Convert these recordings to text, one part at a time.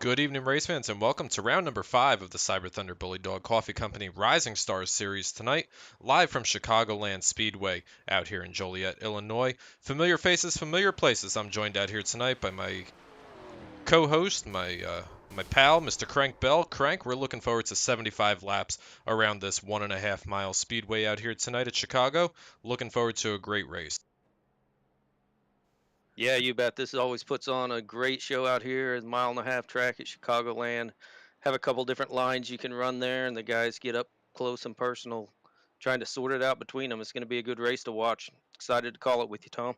Good evening, race fans, and welcome to round number 5 of the Cyber Thunder Bullydog Coffee Company Rising Stars Series tonight, live from Chicagoland Speedway out here in Joliet, Illinois. Familiar faces, familiar places. I'm joined out here tonight by my co-host, my pal, Mr. Crank Bell. Crank, we're looking forward to 75 laps around this 1.5 mile speedway out here tonight at Chicago. Looking forward to a great race. Yeah, you bet. This always puts on a great show out here at mile and a half track at Chicagoland. Have a couple different lines you can run there, and the guys get up close and personal, trying to sort it out between them. It's going to be a good race to watch. Excited to call it with you, Tom.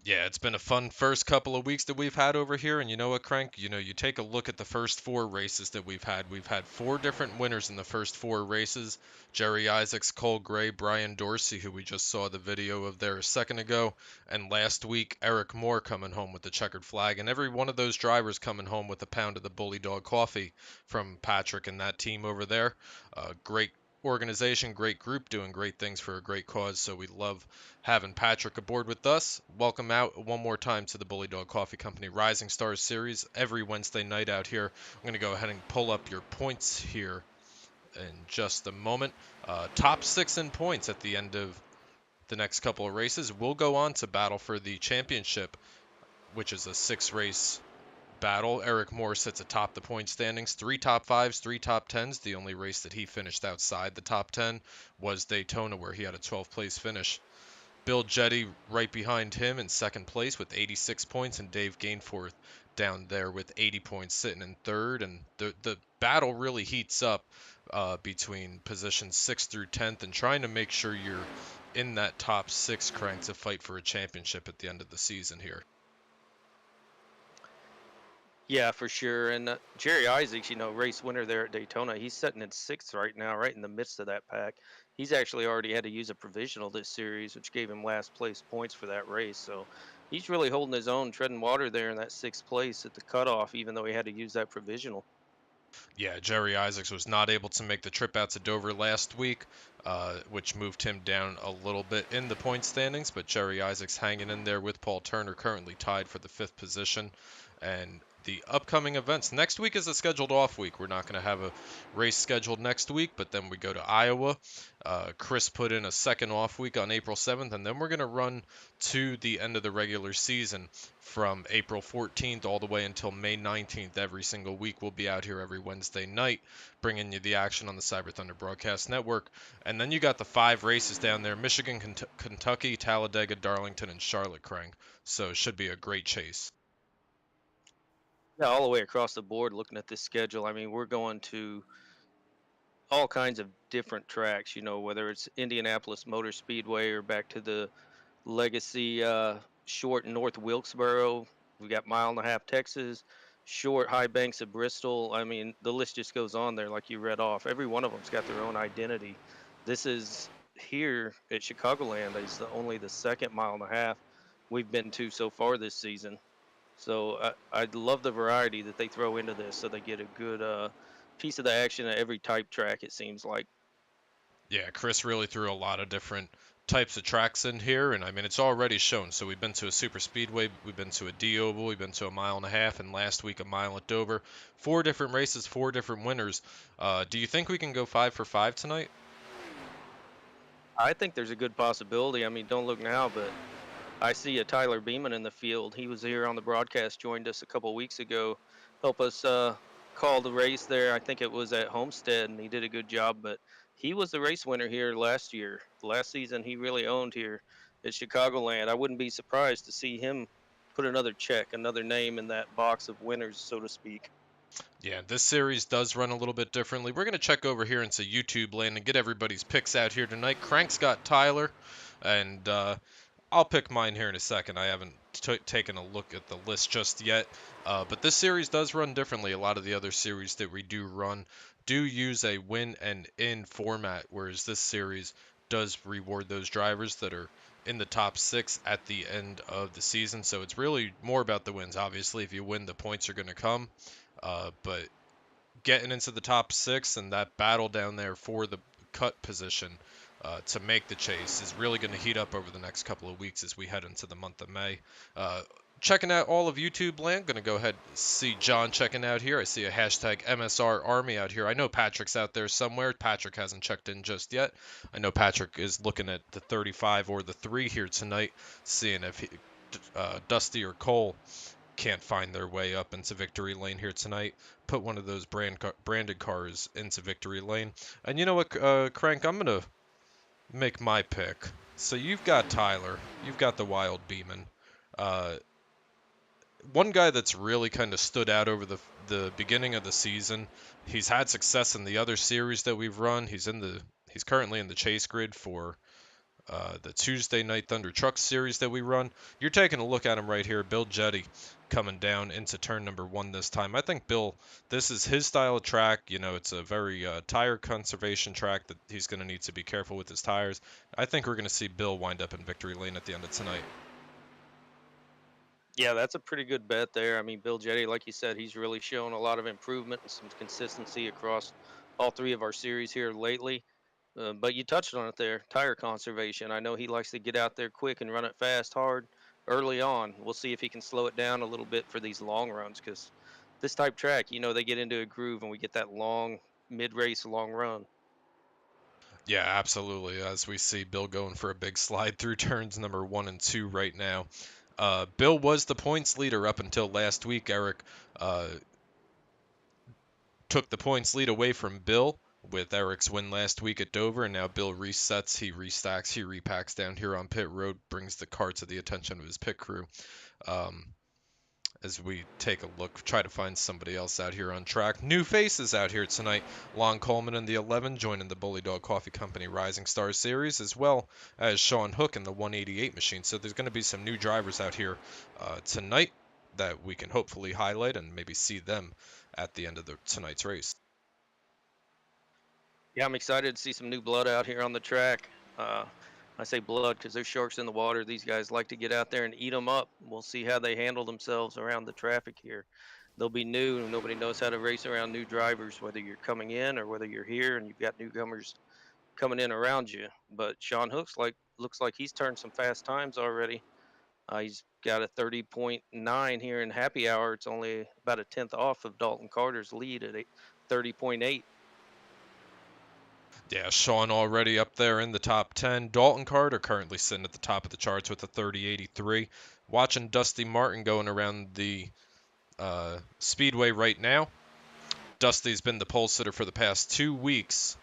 Yeah, it's been a fun first couple of weeks that we've had over here. And you know what, Crank? You take a look at the first 4 races that we've had. We've had 4 different winners in the first 4 races. Jerry Isaacs, Cole Gray, Brian Dorsey, who we just saw the video of there a second ago. And last week, Eric Moore coming home with the checkered flag. And every one of those drivers coming home with a pound of the Bully Dog coffee from Patrick and that team over there. Great organization, great group, doing great things for a great cause. So we love having Patrick aboard with us. Welcome out one more time to the Bully Dog Coffee Company Rising Stars Series every Wednesday night out here. I'm going to go ahead and pull up your points here in just a moment. Top 6 in points at the end of the next couple of races. We'll go on to battle for the championship, which is a 6 race battle. Eric Moore sits atop the point standings. 3 top 5s, 3 top 10s. The only race that he finished outside the top 10 was Daytona, where he had a 12th place finish. Bill Jetty right behind him in second place with 86 points, and Dave Gainforth down there with 80 points sitting in third. And the battle really heats up between positions 6th through 10th and trying to make sure you're in that top 6 crank to fight for a championship at the end of the season here. Yeah, for sure. And Jerry Isaacs, race winner there at Daytona, he's sitting in sixth right now, right in the midst of that pack. He's actually already had to use a provisional this series, which gave him last place points for that race. So he's really holding his own, treading water there in that sixth place at the cutoff, even though he had to use that provisional. Yeah, Jerry Isaacs was not able to make the trip out to Dover last week, which moved him down a little bit in the point standings. But Jerry Isaacs hanging in there with Paul Turner, currently tied for the 5th position. And the upcoming events. Next week is a scheduled off week. We're not going to have a race scheduled next week, but then we go to Iowa. Chris put in a second off week on April 7th, and then we're going to run to the end of the regular season from April 14th all the way until May 19th. Every single week we'll be out here every Wednesday night bringing you the action on the Cyber Thunder Broadcast Network. And then you got the 5 races down there: Michigan, Kentucky, Talladega, Darlington, and Charlotte, Crank. So it should be a great chase. Yeah, all the way across the board looking at this schedule. I mean, we're going to all kinds of different tracks, whether it's Indianapolis Motor Speedway or back to the Legacy Short North Wilkesboro. We got Mile and a Half Texas, Short High Banks of Bristol. I mean, the list just goes on there, like you read off. Every one of them's got their own identity. This is here at Chicagoland. It's only the second mile and a half we've been to so far this season. So I love the variety that they throw into this, so they get a good piece of the action at every type track. It seems like. Yeah, Chris really threw a lot of different types of tracks in here, and I mean, it's already shown. So we've been to a super speedway, we've been to a D oval, we've been to a mile and a half, and last week a mile at Dover. 4 different races, 4 different winners. Do you think we can go 5 for 5 tonight? I think there's a good possibility. I mean, don't look now, but I see a Tyler Beeman in the field. He was here on the broadcast, joined us a couple weeks ago, help us call the race there. I think it was at Homestead, and he did a good job. But he was the race winner here last year. Last season, he really owned here at Chicagoland. I wouldn't be surprised to see him put another check, another name in that box of winners, so to speak. Yeah, this series does run a little bit differently. We're going to check over here into YouTube land and get everybody's picks out here tonight. Crank's got Tyler, and I'll pick mine here in a second. I haven't taken a look at the list just yet, but this series does run differently. A lot of the other series that we do run do use a win and in format, whereas this series does reward those drivers that are in the top 6 at the end of the season. So it's really more about the wins. Obviously, if you win, the points are going to come, but getting into the top 6 and that battle down there for the cut position to make the chase is really going to heat up over the next couple of weeks as we head into the month of May. checking out all of YouTube land. Gonna go ahead and see John checking out here. I see a hashtag MSR Army out here. I know Patrick's out there somewhere. Patrick hasn't checked in just yet. I know Patrick is looking at the 35 or the 3 here tonight, seeing if Dusty or Cole can't find their way up into victory lane here tonight. Put one of those branded cars into victory lane. And you know what, Crank, I'm gonna make my pick. So you've got Tyler, you've got the Wild Beeman. Uh, One guy that's really kind of stood out over the beginning of the season. He's had success in the other series that we've run. He's currently in the chase grid for the Tuesday Night Thunder Truck series that we run. You're taking a look at him right here, Bill Jetty, coming down into turn number 1 this time. I think Bill, this is his style of track. You know, it's a very tire conservation track that he's going to need to be careful with his tires. I think we're going to see Bill wind up in victory lane at the end of tonight. Yeah, that's a pretty good bet there. I mean, Bill Jetty, like you said, he's really shown a lot of improvement and some consistency across all three of our series here lately. But you touched on it there, tire conservation. I know he likes to get out there quick and run it fast, hard early on. We'll see if he can slow it down a little bit for these long runs because this type track, they get into a groove and we get that long mid-race long run. Yeah, absolutely. As we see Bill going for a big slide through turns number 1 and 2 right now. Bill was the points leader up until last week. Eric uh, took the points lead away from Bill with Eric's win last week at Dover, and now Bill resets, he restacks, he repacks down here on pit road, brings the car to the attention of his pit crew. Um, as we take a look, try to find somebody else out here on track. New faces out here tonight. Lon Coleman in the 11, joining the Bullydog Coffee Company Rising Star Series, as well as Sean Hook in the 188 machine. So there's going to be some new drivers out here tonight that we can hopefully highlight and maybe see them at the end of tonight's race. Yeah, I'm excited to see some new blood out here on the track. Uh, I say blood because there's sharks in the water. These guys like to get out there and eat them up. We'll see how they handle themselves around the traffic here. They'll be new, and nobody knows how to race around new drivers, whether you're coming in or whether you're here and you've got newcomers coming in around you. But Sean Hooks looks like he's turned some fast times already. He's got a 30.9 here in happy hour. It's only about a tenth off of Dalton Carter's lead at 30.8. Yeah, Sean already up there in the top 10. Dalton Carter currently sitting at the top of the charts with a 30.83. Watching Dusty Martin going around the Speedway right now. Dusty's been the pole sitter for the past 2 weeks.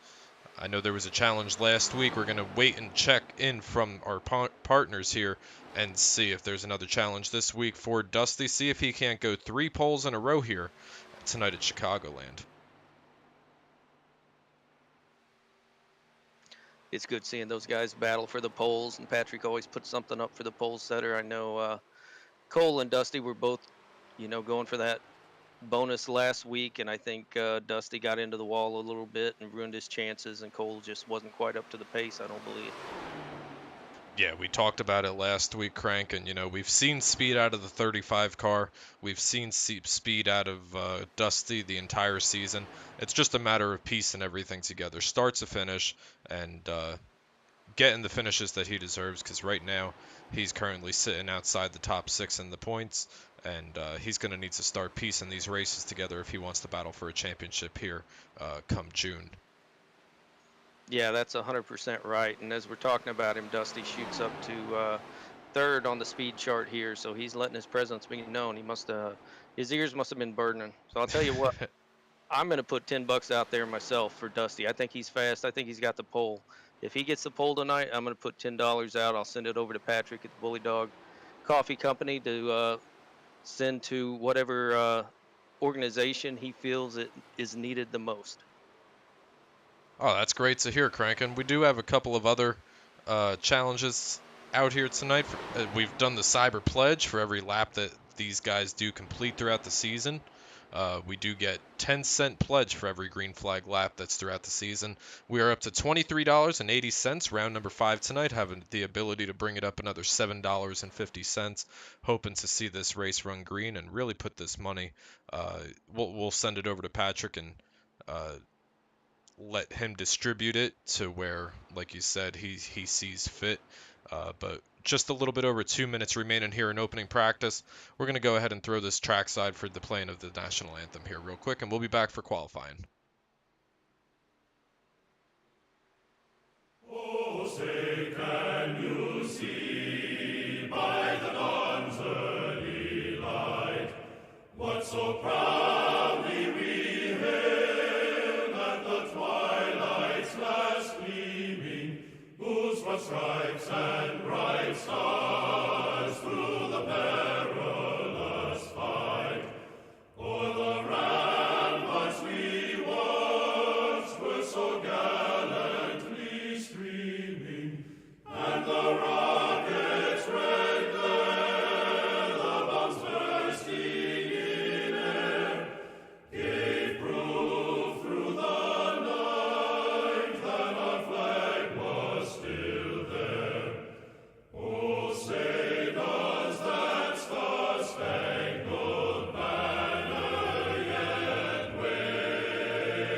I know there was a challenge last week. We're going to wait and check in from our partners here and see if there's another challenge this week for Dusty. See if he can't go 3 poles in a row here tonight at Chicagoland. It's good seeing those guys battle for the poles, and Patrick always puts something up for the pole setter. I know Cole and Dusty were both, going for that bonus last week, and I think Dusty got into the wall a little bit and ruined his chances, and Cole just wasn't quite up to the pace, I don't believe. Yeah, we talked about it last week, Crank, and we've seen speed out of the 35 car. We've seen speed out of Dusty the entire season. It's just a matter of piecing everything together, start to finish, and getting the finishes that he deserves. Because right now he's currently sitting outside the top 6 in the points, and he's going to need to start piecing these races together if he wants to battle for a championship here come June. Yeah, that's 100% right. And as we're talking about him, Dusty shoots up to third on the speed chart here, so he's letting his presence be known. His ears must have been burning. So I'll tell you what, I'm going to put $10 out there myself for Dusty. I think he's fast. I think he's got the pole. If he gets the pole tonight, I'm going to put $10 out. I'll send it over to Patrick at the Bully Dog Coffee Company to send to whatever organization he feels it is needed the most. Oh, that's great to hear, Crank. And we do have a couple of other challenges out here tonight. We've done the Cyber Pledge for every lap that these guys do complete throughout the season. We do get 10-cent pledge for every green flag lap that's throughout the season. We are up to $23.80, round number 5 tonight, having the ability to bring it up another $7.50. Hoping to see this race run green and really put this money. We'll send it over to Patrick and let him distribute it to where, like you said, he sees fit. But just a little bit over 2 minutes remaining here in opening practice. We're going to go ahead and throw this trackside for the playing of the national anthem here real quick, and we'll be back for qualifying. Oh, say, can you see by the dawn's early light what so proudly we hailed at the twilight's last gleaming, whose broad stripes and bright stars through the perilous fight o'er the ramparts we watched were so gallantly streaming, and the rocket's red glare, the bombs bursting in air, gave proof through the night that our flag was still there. Oh, say does that star-spangled banner yet wave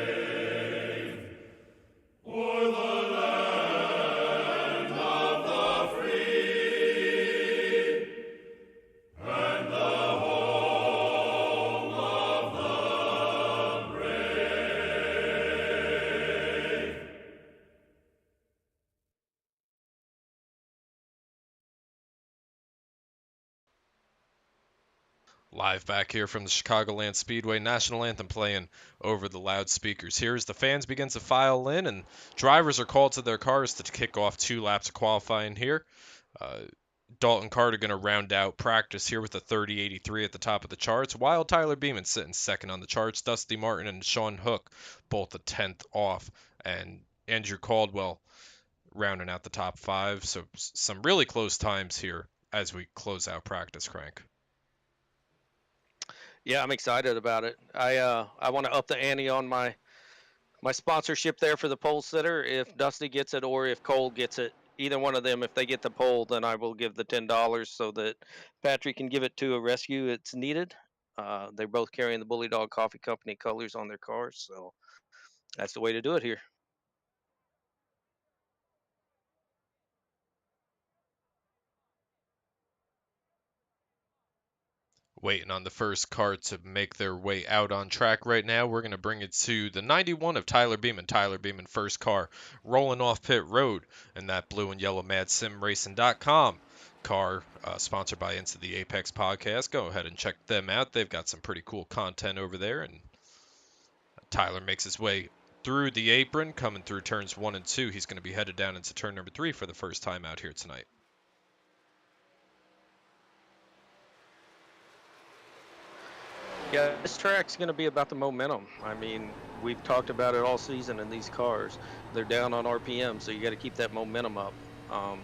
o'er the land of the free and the home of the brave? Live back here from the Chicagoland Speedway, national anthem playing over the loudspeakers here as the fans begin to file in and drivers are called to their cars to kick off 2 laps of qualifying here. Uh, Dalton Carter going to round out practice here with a 30.83 at the top of the charts, while Tyler Beeman sitting second on the charts. Dusty Martin and Sean Hook both a 10th off, and Andrew Caldwell rounding out the top 5. So some really close times here as we close out practice, Crank. Yeah, I'm excited about it. I want to up the ante on my sponsorship there for the pole sitter. If Dusty gets it or if Cole gets it, either one of them, if they get the pole, then I will give the $10 so that Patrick can give it to a rescue it's needed. They're both carrying the Bullydog Coffee Company colors on their cars, so that's the way to do it here. Waiting on the first car to make their way out on track right now. We're going to bring it to the 91 of Tyler Beeman. Tyler Beeman, first car, rolling off pit road in that blue and yellow MadSimRacing.com car, sponsored by Into the Apex podcast. Go ahead and check them out. They've got some pretty cool content over there. And Tyler makes his way through the apron, coming through turns 1 and 2. He's going to be headed down into turn number 3 for the first time out here tonight. Yeah, this track's going to be about the momentum. I mean, we've talked about it all season in these cars. They're down on RPM, so you got to keep that momentum up. Got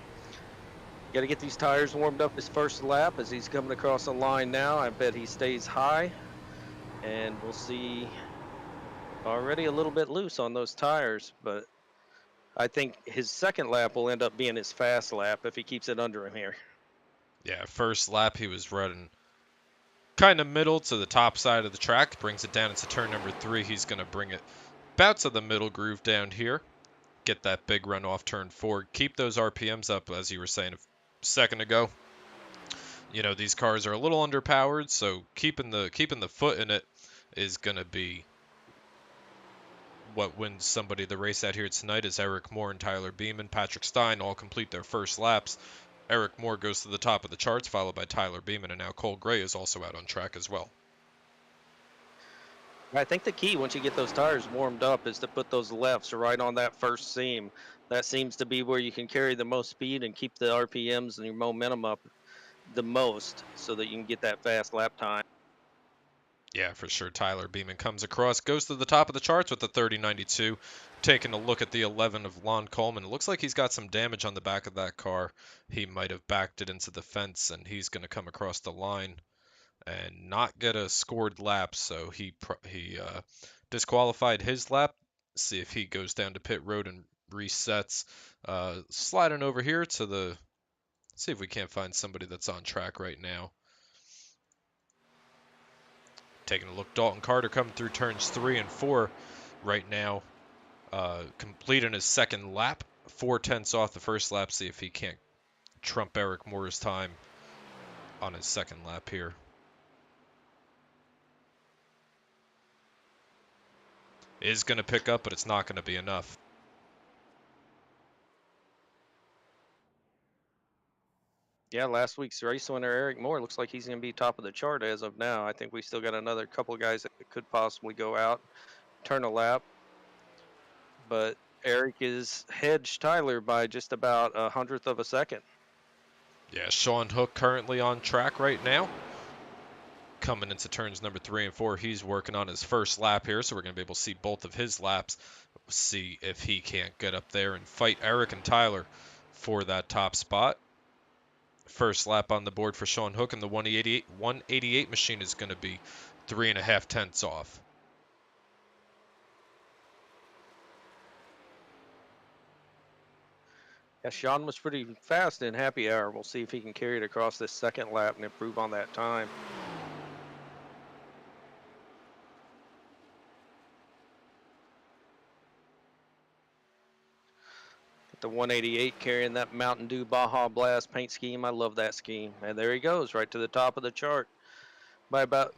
to get these tires warmed up his first lap as he's coming across the line now. I bet he stays high, and we'll see. Already a little bit loose on those tires, but I think his second lap will end up being his fast lap if he keeps it under him here. Yeah, first lap he was running kind of middle to the top side of the track, brings it down into turn number 3. He's going to bring it about to the middle groove down here, get that big run off turn 4, keep those RPMs up, as you were saying a second ago. You know, these cars are a little underpowered, so keeping the foot in it is going to be what wins somebody the race out here tonight. Is Eric Moore and Tyler Beeman. Patrick Stein all complete their first laps. Eric Moore goes to the top of the charts, followed by Tyler Beeman, and now Cole Gray is also out on track as well. I think the key once you get those tires warmed up is to put those lefts right on that first seam. That seems to be where you can carry the most speed and keep the RPMs and your momentum up the most so that you can get that fast lap time. Yeah, for sure. Tyler Beeman comes across, goes to the top of the charts with the 30.92. Taking a look at the 11 of Lon Coleman. It looks like he's got some damage on the back of that car. He might have backed it into the fence, and he's going to come across the line and not get a scored lap. So he disqualified his lap. See if he goes down to pit road and resets. Sliding over here to the. See if we can't find somebody that's on track right now. Taking a look, Dalton Carter coming through turns 3 and 4 right now. completing his second lap, 4/10 off the first lap. See if he can't trump Eric Moore's time on his second lap here. Is going to pick up, but it's not going to be enough. Yeah, last week's race winner Eric Moore looks like he's going to be top of the chart as of now. I think we still got another couple of guys that could possibly go out, turn a lap, but Eric is hedged Tyler by just about a hundredth of a second. Yeah, Sean Hook currently on track right now. Coming into turns number 3 and 4, he's working on his first lap here, so we're going to be able to see both of his laps. See if he can't get up there and fight Eric and Tyler for that top spot. First lap on the board for Sean Hook, and the 188 machine is going to be 3.5 tenths off. Yeah, Sean was pretty fast in happy hour. We'll see if he can carry it across this second lap and improve on that time. The 188 carrying that Mountain Dew Baja Blast paint scheme. I love that scheme. And there he goes, right to the top of the chart by about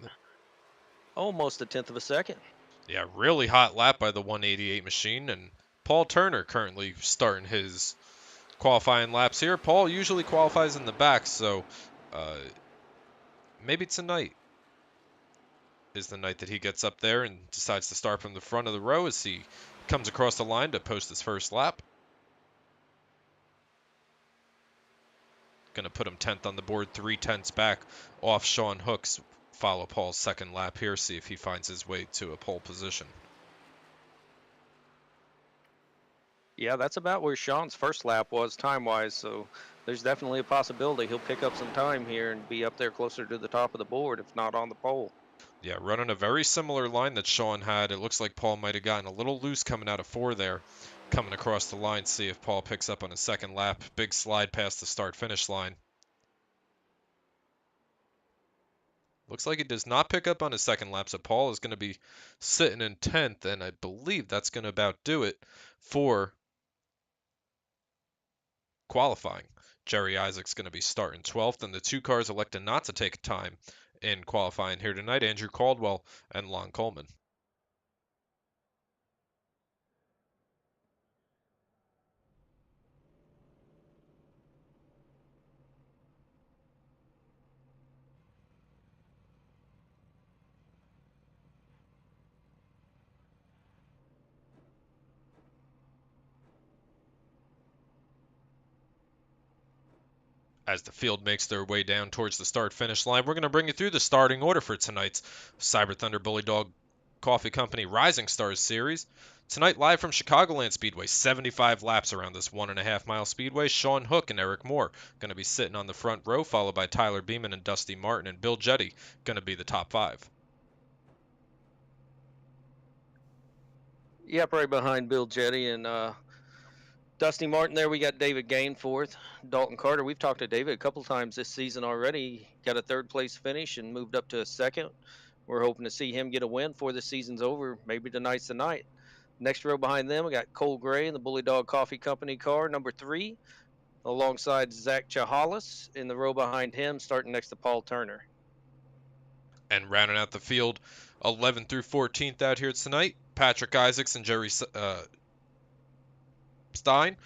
almost a tenth of a second. Yeah, really hot lap by the 188 machine, and Paul Turner currently starting his qualifying laps here. Paul usually qualifies in the back, so maybe tonight is the night that he gets up there and decides to start from the front of the row as he comes across the line to post his first lap. Going to put him 10th on the board, 3/10 back off Sean Hook's follow Paul's second lap here, see if he finds his way to a pole position. Yeah, that's about where Sean's first lap was time-wise, so there's definitely a possibility he'll pick up some time here and be up there closer to the top of the board, if not on the pole. Yeah, running a very similar line that Sean had. It looks like Paul might have gotten a little loose coming out of 4 there, coming across the line. See if Paul picks up on his second lap. Big slide past the start-finish line. Looks like he does not pick up on his second lap, so Paul is going to be sitting in 10th, and I believe that's going to about do it for qualifying. Jerry Isaac's going to be starting 12th, and the two cars elected not to take time in qualifying here tonight, Andrew Caldwell and Lon Coleman. As the field makes their way down towards the start-finish line, we're going to bring you through the starting order for tonight's Cyber Thunder Bullydog Coffee Company Rising Stars Series. Tonight, live from Chicagoland Speedway, 75 laps around this 1.5-mile speedway. Sean Hook and Eric Moore going to be sitting on the front row, followed by Tyler Beeman and Dusty Martin, and Bill Jetty going to be the top 5. Yep, right behind Bill Jetty and Dusty Martin there. We got David Gain fourth. Dalton Carter, we've talked to David a couple times this season already. Got a third place finish and moved up to a second. We're hoping to see him get a win before the season's over. Maybe tonight's the night. Next row behind them, we got Cole Gray in the Bullydog Coffee Company car, number 3, alongside Zach Chahalis in the row behind him, starting next to Paul Turner. And rounding out the field, 11th through 14th out here tonight, Patrick Isaacs and Jerry Stein,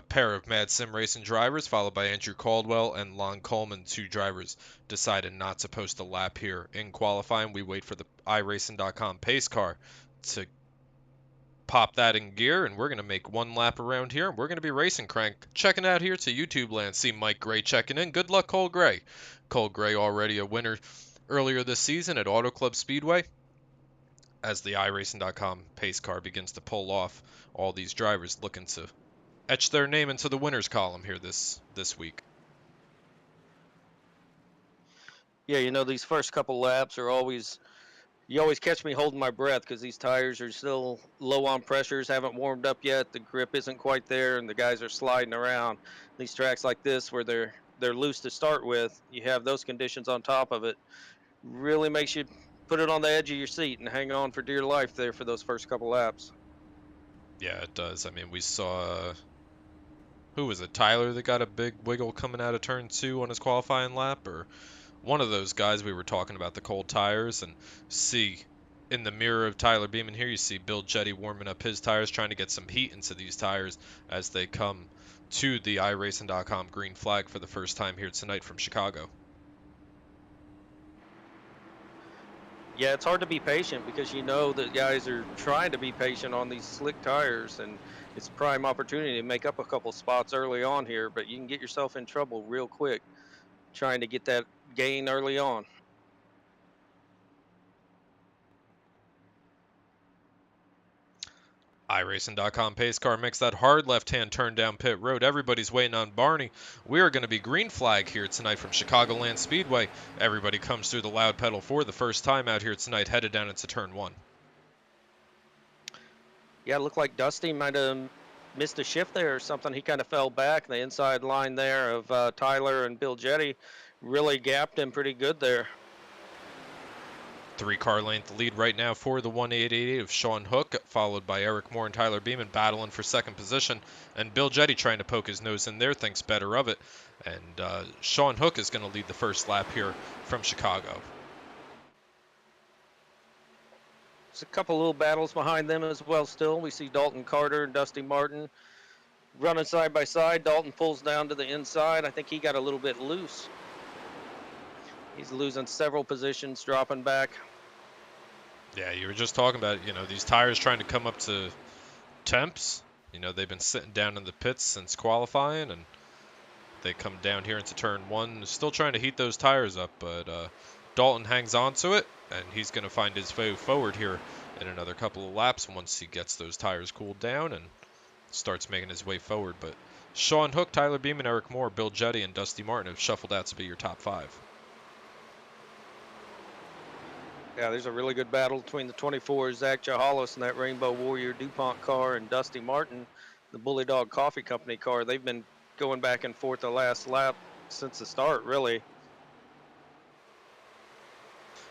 pair of Mad Sim Racing drivers, followed by Andrew Caldwell and Lon Coleman. 2 drivers decided not to post a lap here in qualifying. We wait for the iRacing.com pace car to pop that in gear, and we're going to make one lap around here. We're going to be racing, Crank. Checking out here to YouTube land. See Mike Gray checking in. Good luck, Cole Gray. Cole Gray already a winner earlier this season at Auto Club Speedway. As the iRacing.com pace car begins to pull off, all these drivers looking to etch their name into the winners column here this week. Yeah, you know, these first couple laps are always, you always catch me holding my breath because these tires are still low on pressures, haven't warmed up yet. The grip isn't quite there, and the guys are sliding around. These tracks like this where they're loose to start with, you have those conditions on top of it. Really makes you put it on the edge of your seat and hang on for dear life there for those first couple laps. Yeah, it does. I mean, we saw who was it? Tyler that got a big wiggle coming out of turn 2 on his qualifying lap, or one of those guys. We were talking about the cold tires, and see in the mirror of Tyler Beeman here, you see Bill Jetty warming up his tires, trying to get some heat into these tires as they come to the iRacing.com green flag for the first time here tonight from Chicago. Yeah, it's hard to be patient because you know that guys are trying to be patient on these slick tires, and it's a prime opportunity to make up a couple spots early on here, but you can get yourself in trouble real quick trying to get that gain early on. iRacing.com pace car makes that hard left-hand turn down pit road. Everybody's waiting on Barney. We are going to be green flag here tonight from Chicagoland Speedway. Everybody comes through the loud pedal for the first time out here tonight, headed down into turn 1. Yeah, it looked like Dusty might have missed a shift there or something. He kind of fell back. The inside line there of Tyler and Bill Jetty really gapped him pretty good there. 3-car length lead right now for the 188 of Sean Hook, followed by Eric Moore and Tyler Beeman battling for second position. And Bill Jetty trying to poke his nose in there, thinks better of it. And Sean Hook is going to lead the first lap here from Chicago. There's a couple little battles behind them as well still. We see Dalton Carter and Dusty Martin running side by side. Dalton pulls down to the inside. I think he got a little bit loose. He's losing several positions, dropping back. Yeah, you were just talking about, these tires trying to come up to temps. They've been sitting down in the pits since qualifying, and they come down here into turn 1, still trying to heat those tires up, but Dalton hangs on to it, and he's going to find his way forward here in another couple of laps once he gets those tires cooled down and starts making his way forward. But Sean Hook, Tyler Beeman, Eric Moore, Bill Jetty, and Dusty Martin have shuffled out to be your top 5. Yeah, there's a really good battle between the 24 Zach Jahalis and that Rainbow Warrior DuPont car and Dusty Martin, the Bullydog Coffee Company car. They've been going back and forth the last lap since the start, really.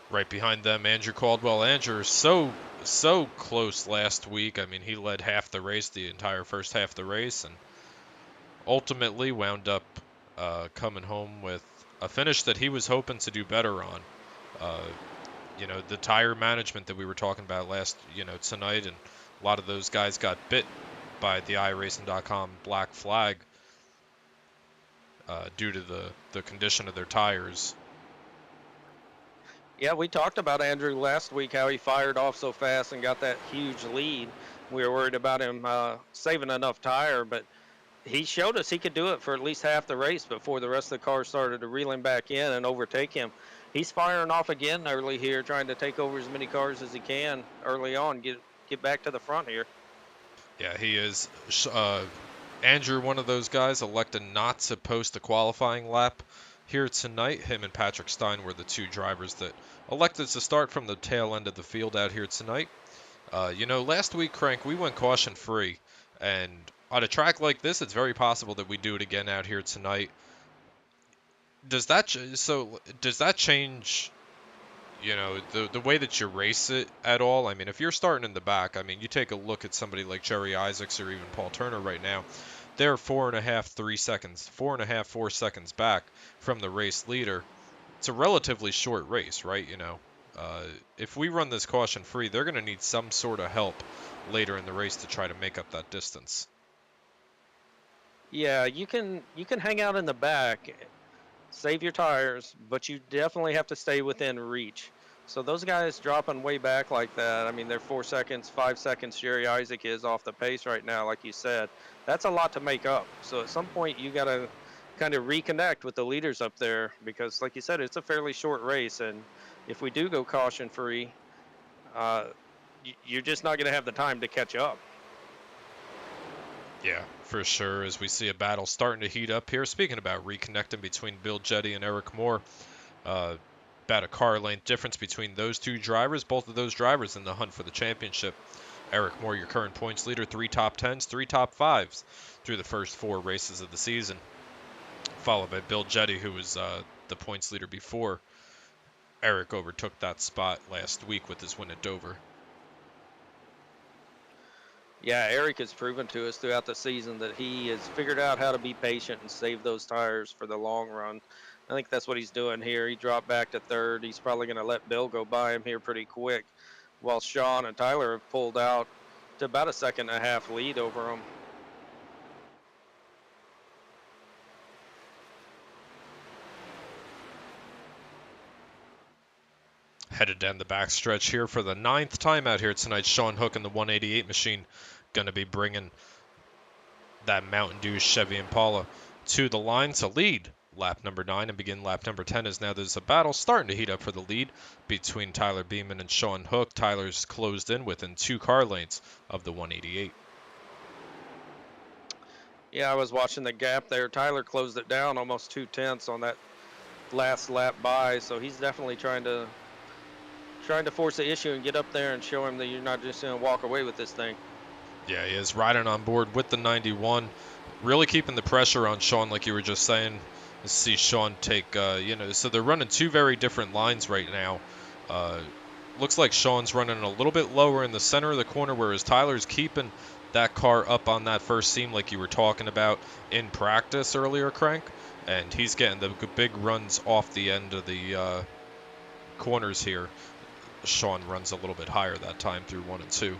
Right behind them, Andrew Caldwell. Andrew, so close last week. I mean, he led half the race, the entire first half of the race, and ultimately wound up coming home with a finish that he was hoping to do better on. The tire management that we were talking about tonight, and a lot of those guys got bit by the iRacing.com black flag due to the condition of their tires. Yeah, we talked about Andrew last week, how he fired off so fast and got that huge lead. We were worried about him saving enough tire, but he showed us he could do it for at least half the race before the rest of the cars started to reel him back in and overtake him. He's firing off again early here, trying to take over as many cars as he can early on, get back to the front here. Yeah, he is. Andrew, one of those guys, elected not to post a qualifying lap here tonight. Him and Patrick Stein were the two drivers that elected to start from the tail end of the field out here tonight. Last week, Crank, we went caution free, and on a track like this, it's very possible that we do it again out here tonight. Does that change, the way that you race it at all? I mean, if you're starting in the back, I mean, you take a look at somebody like Jerry Isaacs or even Paul Turner right now. They're 4 seconds back from the race leader. It's a relatively short race, right? If we run this caution free, they're going to need some sort of help later in the race to try to make up that distance. Yeah, you can hang out in the back, save your tires, but you definitely have to stay within reach. So those guys dropping way back like that, I mean, they're 4 seconds, 5 seconds. Jerry Isaac is off the pace right now, like you said. That's a lot to make up. So at some point, you got to kind of reconnect with the leaders up there because, like you said, it's a fairly short race. And if we do go caution free, you're just not going to have the time to catch up. Yeah, for sure, as we see a battle starting to heat up here. Speaking about reconnecting between Bill Jetty and Eric Moore, about a car length difference between those two drivers. Both of those drivers in the hunt for the championship. Eric Moore, your current points leader, 3 top 10s, 3 top 5s through the first 4 races of the season. Followed by Bill Jetty, who was the points leader before Eric overtook that spot last week with his win at Dover. Yeah, Eric has proven to us throughout the season that he has figured out how to be patient and save those tires for the long run. I think that's what he's doing here. He dropped back to third. He's probably going to let Bill go by him here pretty quick, while Sean and Tyler have pulled out to about a second and a half lead over him. Headed down the backstretch here for the 9th time out here tonight. Sean Hook in the 188 machine going to be bringing that Mountain Dew Chevy Impala to the line to lead lap number 9 and begin lap number 10, as now there's a battle starting to heat up for the lead between Tyler Beeman and Sean Hook. Tyler's closed in within 2 car lengths of the 188. Yeah, I was watching the gap there. Tyler closed it down almost 2/10 on that last lap by, so he's definitely trying to force the issue and get up there and show him that you're not just going to walk away with this thing. Yeah, he is riding on board with the 91, really keeping the pressure on Sean, like you were just saying. Let's see Sean take, so they're running 2 very different lines right now. Looks like Sean's running a little bit lower in the center of the corner, whereas Tyler's keeping that car up on that first seam like you were talking about in practice earlier, Crank. And he's getting the big runs off the end of the corners here. Sean runs a little bit higher that time through 1 and 2.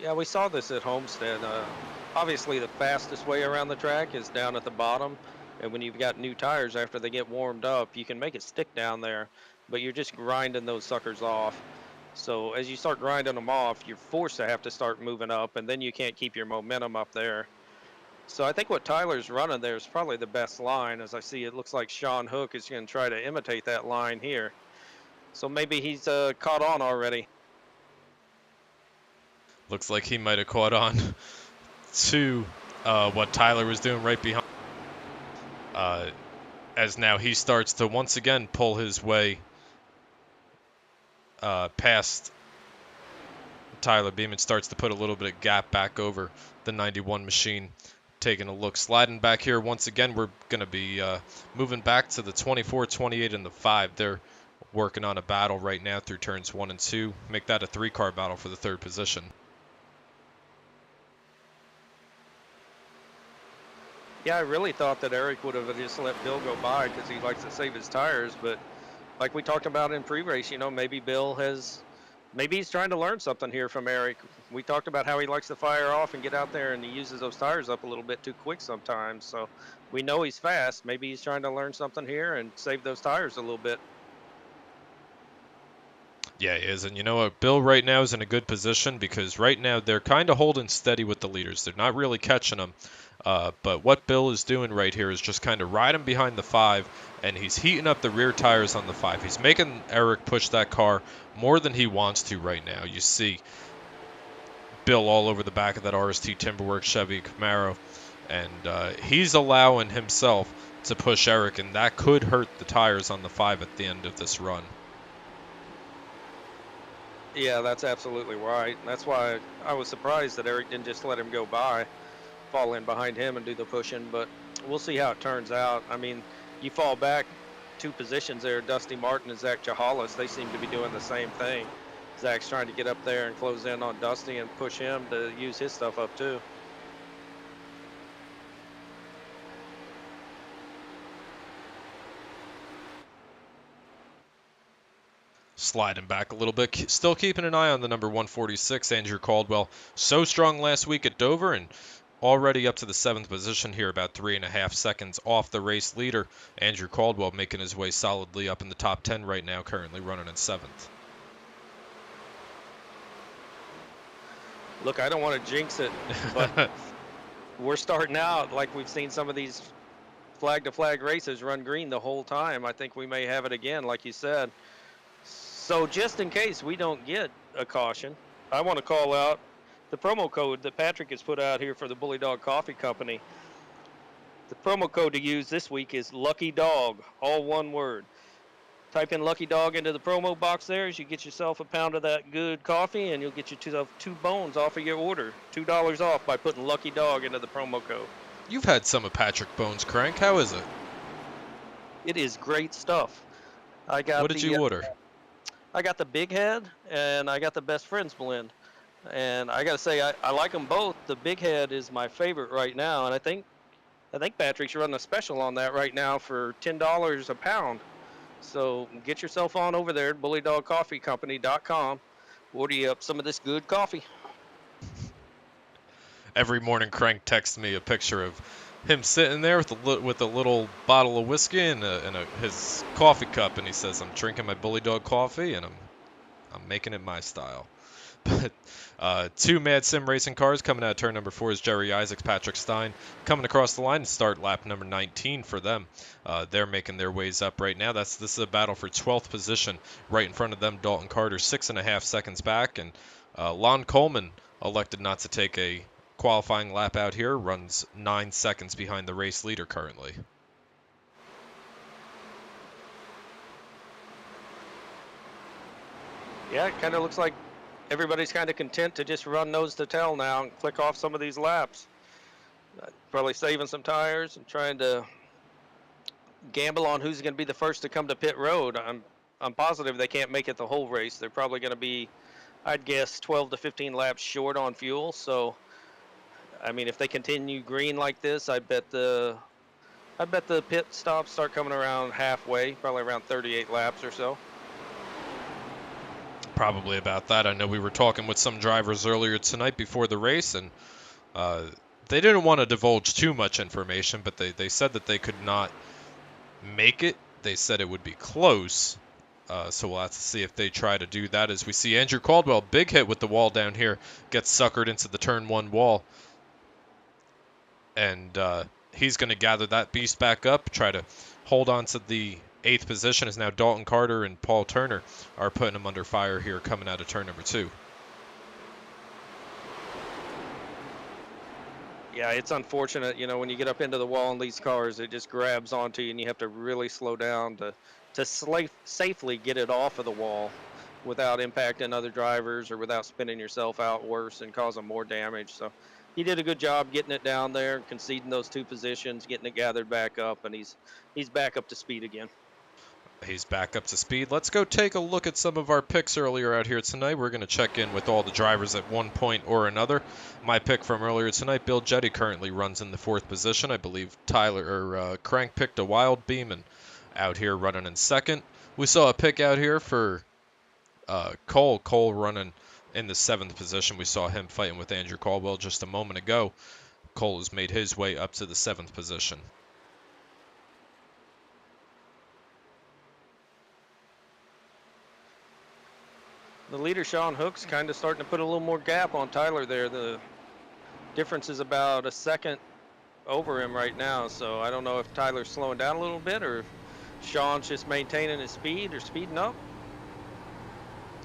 Yeah, we saw this at Homestead. Obviously, the fastest way around the track is down at the bottom. And when you've got new tires after they get warmed up, you can make it stick down there, but you're just grinding those suckers off. So as you start grinding them off, you're forced to have to start moving up, and then you can't keep your momentum up there. So I think what Tyler's running there is probably the best line. As I see, it looks like Sean Hook is going to try to imitate that line here. So maybe he's caught on already. Looks like he might have caught on to what Tyler was doing right behind. As now he starts to once again pull his way past Tyler Beeman, starts to put a little bit of gap back over the 91 machine. Taking a look, sliding back here once again. We're going to be moving back to the 24, 28, and the 5. They're working on a battle right now through turns 1 and 2. Make that a 3-car battle for the 3rd position. Yeah, I really thought that Eric would have just let Bill go by because he likes to save his tires. But like we talked about in pre-race, maybe maybe he's trying to learn something here from Eric. We talked about how he likes to fire off and get out there, and he uses those tires up a little bit too quick sometimes. So we know he's fast. Maybe he's trying to learn something here and save those tires a little bit. Yeah, he is. And you know what? Bill right now is in a good position because right now they're kind of holding steady with the leaders. They're not really catching them. But what Bill is doing right here is just kind of riding behind the 5, and he's heating up the rear tires on the 5. He's making Eric push that car more than he wants to right now. You see Bill all over the back of that RST Timberworks Chevy Camaro, and he's allowing himself to push Eric, and that could hurt the tires on the 5 at the end of this run. Yeah, that's absolutely right. That's why I was surprised that Eric didn't just let him go by, fall in behind him and do the pushing, but we'll see how it turns out. I mean, you fall back 2 positions there, Dusty Martin and Zach Chahalis, they seem to be doing the same thing. Zach's trying to get up there and close in on Dusty and push him to use his stuff up too. Sliding back a little bit, still keeping an eye on the number 146, Andrew Caldwell. So strong last week at Dover, and already up to the 7th position here, about 3.5 seconds off the race leader. Andrew Caldwell making his way solidly up in the top 10 right now, currently running in 7th. Look, I don't want to jinx it, but we're starting out like we've seen some of these flag-to-flag races run green the whole time. I think we may have it again, like you said. So just in case we don't get a caution, I want to call out the promo code that Patrick has put out here for the Bullydog Coffee Company. The promo code to use this week is Lucky Dog, all one word. Type in Lucky Dog into the promo box there as you get yourself a pound of that good coffee, and you'll get yourself 2 bones off of your order. $2 off by putting Lucky Dog into the promo code. You've had some of Patrick Bones, Crank. How is it? It is great stuff. What did you order? I got the Big Head, and I got the Best Friends blend. And I got to say, I like them both. The Big Head is my favorite right now, and I think Patrick's running a special on that right now for $10 a pound. So get yourself on over there at bullydogcoffeecompany.com. Order you up some of this good coffee. Every morning, Crank texts me a picture of him sitting there with a little bottle of whiskey and his coffee cup, and he says, "I'm drinking my Bullydog coffee, and I'm making it my style." But two Mad Sim racing cars coming out of turn number 4 is Jerry Isaacs, Patrick Stein coming across the line to start lap number 19 for them. They're making their ways up right now. This is a battle for 12th position. Right in front of them, Dalton Carter 6.5 seconds back, and Lon Coleman elected not to take a qualifying lap out here. Runs 9 seconds behind the race leader currently. Yeah, it kind of looks like everybody's kind of content to just run nose to tail now and click off some of these laps. Probably saving some tires and trying to gamble on who's going to be the first to come to pit road. I'm positive they can't make it the whole race. They're probably going to be, I'd guess, 12 to 15 laps short on fuel. So, I mean, if they continue green like this, I bet the pit stops start coming around halfway, probably around 38 laps or so. Probably about that. I know we were talking with some drivers earlier tonight before the race, and they didn't want to divulge too much information, but they said that they could not make it. They said it would be close. So we'll have to see if they try to do that. As we see Andrew Caldwell, big hit with the wall down here, gets suckered into the turn 1 wall. And he's going to gather that beast back up, try to hold on to the 8th position, as now Dalton Carter and Paul Turner are putting him under fire here coming out of turn number 2. Yeah, it's unfortunate, when you get up into the wall in these cars, it just grabs onto you, and you have to really slow down to safely get it off of the wall without impacting other drivers or without spinning yourself out worse and causing more damage. So he did a good job getting it down there, conceding those 2 positions, getting it gathered back up, and he's back up to speed again. He's back up to speed. Let's go take a look at some of our picks earlier out here tonight. We're going to check in with all the drivers at one point or another. My pick from earlier tonight, Bill Jetty currently runs in the 4th position. I believe Crank picked a Wild Beam and out here running in 2nd. We saw a pick out here for Cole. Cole running in the 7th position. We saw him fighting with Andrew Caldwell just a moment ago. Cole has made his way up to the 7th position. The leader, Sean Hook's kind of starting to put a little more gap on Tyler there. The difference is about a second over him right now, so I don't know if Tyler's slowing down a little bit or if Sean's just maintaining his speed or speeding up.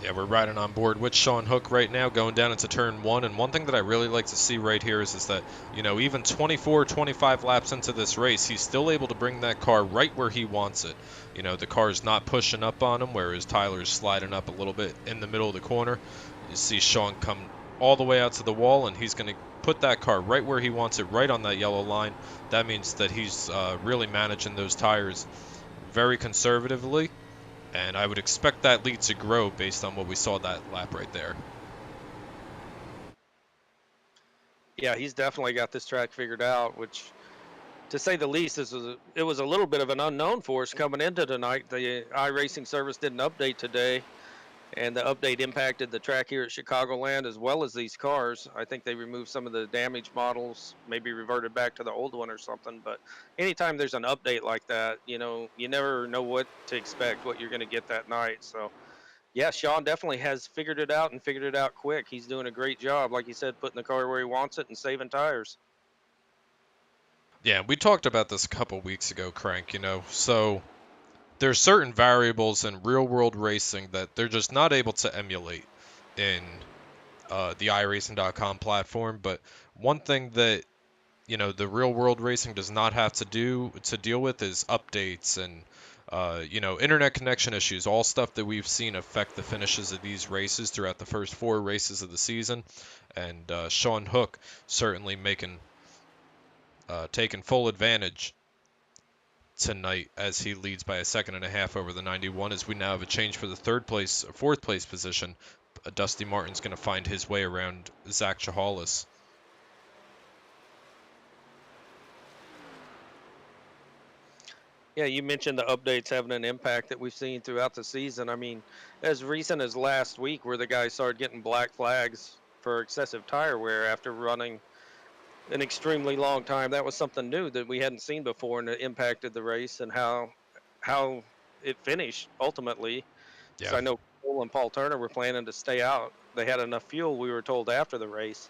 Yeah, we're riding on board with Sean Hook right now, going down into turn 1. And one thing that I really like to see right here is that, even 24, 25 laps into this race, he's still able to bring that car right where he wants it. The car's not pushing up on him, whereas Tyler's sliding up a little bit in the middle of the corner. You see Sean come all the way out to the wall, and he's going to put that car right where he wants it, right on that yellow line. That means that he's really managing those tires very conservatively. And I would expect that lead to grow based on what we saw that lap right there. Yeah, he's definitely got this track figured out, which, to say the least, it was a little bit of an unknown for us coming into tonight. The iRacing service did an update today, and the update impacted the track here at Chicagoland as well as these cars. I think they removed some of the damaged models, maybe reverted back to the old one or something. But anytime there's an update like that, you never know what to expect, what you're going to get that night. So, yeah, Sean definitely has figured it out and figured it out quick. He's doing a great job, like you said, putting the car where he wants it and saving tires. Yeah, we talked about this a couple weeks ago, Crank, So there's certain variables in real-world racing that they're just not able to emulate in the iRacing.com platform. But one thing that the real world racing does not have to deal with is updates and internet connection issues, all stuff that we've seen affect the finishes of these races throughout the first 4 races of the season. And Sean Hook certainly taking full advantage tonight as he leads by a second and a half over the 91, as we now have a change for the 4th place position. Dusty Martin's going to find his way around Zach Chahalis. Yeah, you mentioned the updates having an impact that we've seen throughout the season. I mean, as recent as last week, where the guys started getting black flags for excessive tire wear after running an extremely long time. That was something new that we hadn't seen before, and it impacted the race and how it finished ultimately. Because Yeah. I know Cole and Paul Turner were planning to stay out. They had enough fuel, we were told after the race,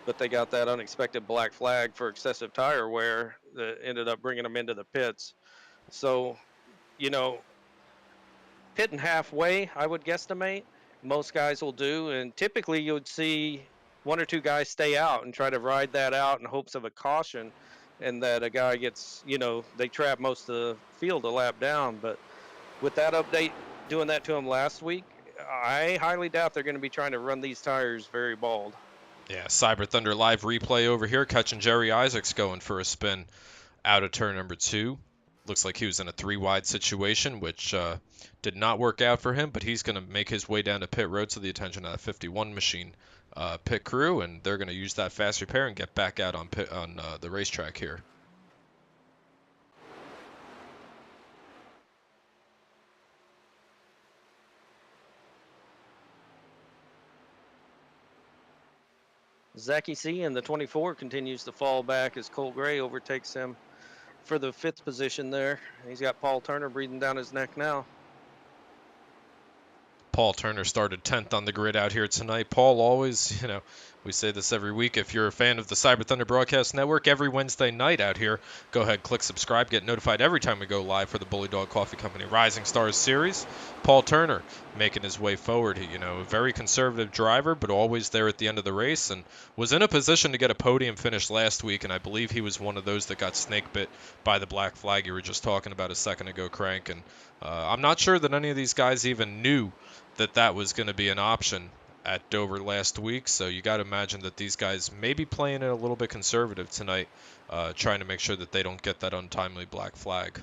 but they got that unexpected black flag for excessive tire wear that ended up bringing them into the pits. So, you know, pitting halfway, I would guesstimate. Most guys will do, and typically you would see one or two guys stay out and try to ride that out in hopes of a caution, and that a guy gets, they trap most of the field a lap down. But with that update doing that to him last week, I highly doubt they're going to be trying to run these tires very bald. Yeah, Cyber Thunder live replay over here, catching Jerry Isaacs going for a spin out of turn number 2. Looks like he was in a 3-wide situation, which did not work out for him, but he's going to make his way down to pit road to the attention of that 51 machine pit crew, and they're going to use that fast repair and get back out on the racetrack here. Zachy C in the 24 continues to fall back as Cole Gray overtakes him for the 5th position there. He's got Paul Turner breathing down his neck now. Paul Turner started 10th on the grid out here tonight. Paul always, we say this every week. If you're a fan of the Cyber Thunder Broadcast Network, every Wednesday night out here, go ahead, click subscribe, get notified every time we go live for the Bullydog Coffee Company Rising Stars Series. Paul Turner making his way forward. A very conservative driver, but always there at the end of the race, and was in a position to get a podium finish last week, and I believe he was one of those that got snake bit by the black flag you were just talking about a second ago, Crank. And I'm not sure that any of these guys even knew that was going to be an option at Dover last week. So you got to imagine that these guys may be playing it a little bit conservative tonight, trying to make sure that they don't get that untimely black flag.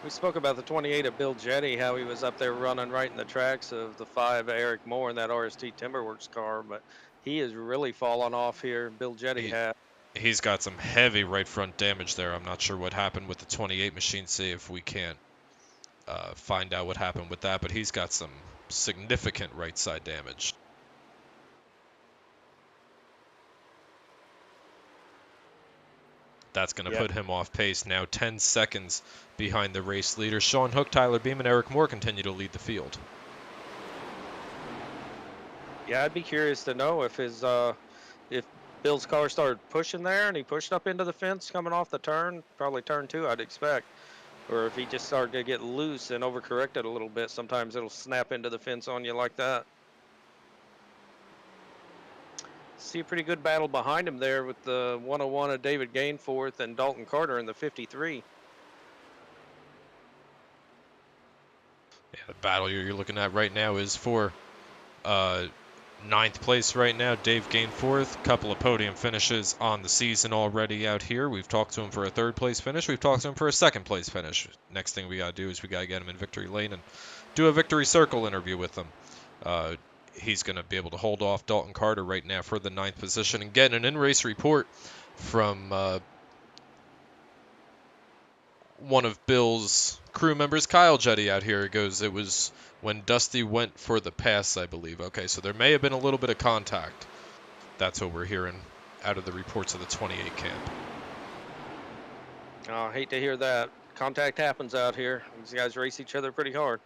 We spoke about the 28 of Bill Jetty, how he was up there running right in the tracks of the 5 Eric Moore in that RST Timberworks car, but he has really fallen off here. Bill Jetty has. He's got some heavy right front damage there. I'm not sure what happened with the 28 machine. See if we can't find out what happened with that, but he's got some significant right side damage. That's going to put him off pace now, 10 seconds behind the race leader. Sean Hook, Tyler Beam, and Eric Moore continue to lead the field. Yeah, I'd be curious to know if if Bill's car started pushing there and he pushed up into the fence coming off the turn, probably turn 2, I'd expect. Or if he just started to get loose and overcorrected a little bit, sometimes it'll snap into the fence on you like that. See a pretty good battle behind him there with the 101 of David Gainforth and Dalton Carter in the 53. Yeah, the battle you're looking at right now is for 9th place right now. Dave Gainforth, couple of podium finishes on the season already out here. We've talked to him for a 3rd place finish. We've talked to him for a 2nd place finish. Next thing we got to do is we got to get him in victory lane and do a victory circle interview with him. He's going to be able to hold off Dalton Carter right now for the 9th position and get an in-race report from one of Bill's crew members, Kyle Jetty, out here. It goes, it was when Dusty went for the pass, I believe. Okay, so there may have been a little bit of contact. That's what we're hearing out of the reports of the 28 camp. I hate to hear that. Contact happens out here. These guys race each other pretty hard.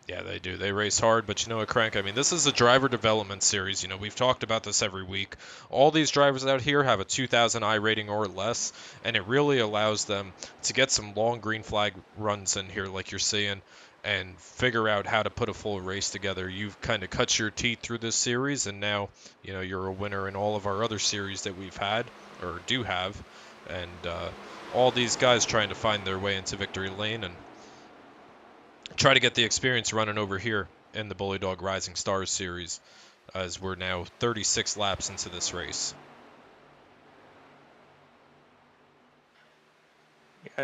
Yeah, they do. They race hard, but you know what, Crank? I mean, this is a driver development series. We've talked about this every week. All these drivers out here have a 2,000 I rating or less, and it really allows them to get some long green flag runs in here like you're seeing and figure out how to put a full race together. You've kind of cut your teeth through this series, and now, you're a winner in all of our other series that we've had or do have. And all these guys trying to find their way into victory lane and try to get the experience running over here in the Bullydog Rising Stars series, as we're now 36 laps into this race.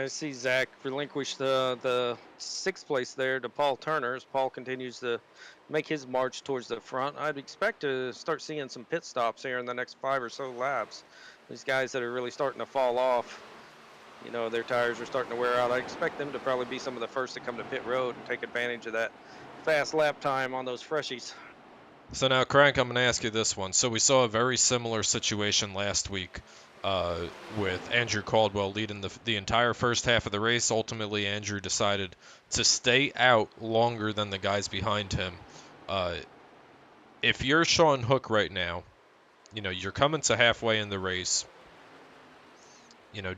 I see Zach relinquish the sixth place there to Paul Turner as Paul continues to make his march towards the front. I'd expect to start seeing some pit stops here in the next 5 or so laps. These guys that are really starting to fall off, their tires are starting to wear out. I expect them to probably be some of the first to come to pit road and take advantage of that fast lap time on those freshies. So now, Crank, I'm going to ask you this one. So we saw a very similar situation last week uh, with Andrew Caldwell leading the entire first half of the race. Ultimately, Andrew decided to stay out longer than the guys behind him. Uh, if you're Sean Hook right now, you're coming to halfway in the race.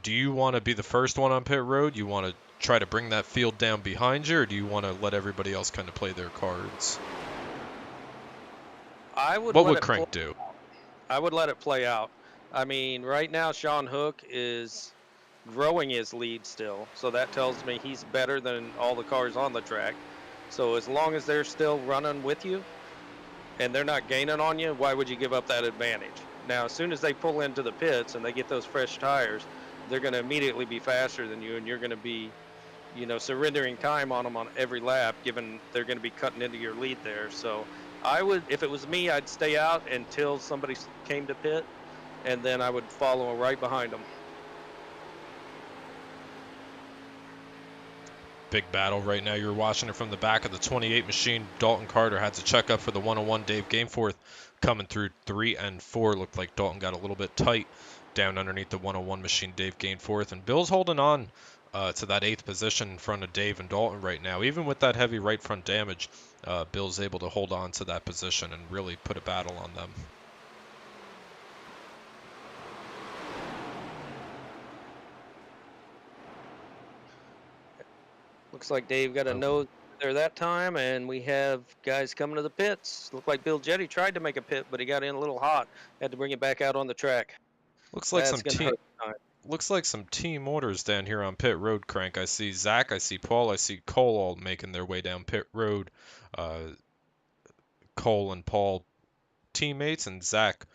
Do you want to be the first one on pit road? You want to try to bring that field down behind you, or do you want to let everybody else kind of play their cards? I would What let would it play. Crank do? I would let it play out. I mean, right now Sean Hook is growing his lead still, so that tells me he's better than all the cars on the track. So as long as they're still running with you and they're not gaining on you, why would you give up that advantage? Now, as soon as they pull into the pits and they get those fresh tires, they're going to immediately be faster than you, and you're going to be, surrendering time on them on every lap, given they're going to be cutting into your lead there. So I would, if it was me, I'd stay out until somebody came to pit, and then I would follow right behind them. Big battle right now. You're watching it from the back of the 28 machine. Dalton Carter had to check up for the 101. Dave Gameforth coming through 3 and 4. Looked like Dalton got a little bit tight down underneath the 101 machine. Dave Gameforth. And Bill's holding on to that 8th position in front of Dave and Dalton right now. Even with that heavy right front damage, Bill's able to hold on to that position and really put a battle on them. Looks like Dave got a nose there that time, and we have guys coming to the pits. Looked like Bill Jetty tried to make a pit, but he got in a little hot. Had to bring it back out on the track. Looks like That's some going to team. hurt time. Looks like some team orders down here on pit road, Crank. I see Zach, I see Paul, I see Cole all making their way down pit road. Cole and Paul teammates, and Zach,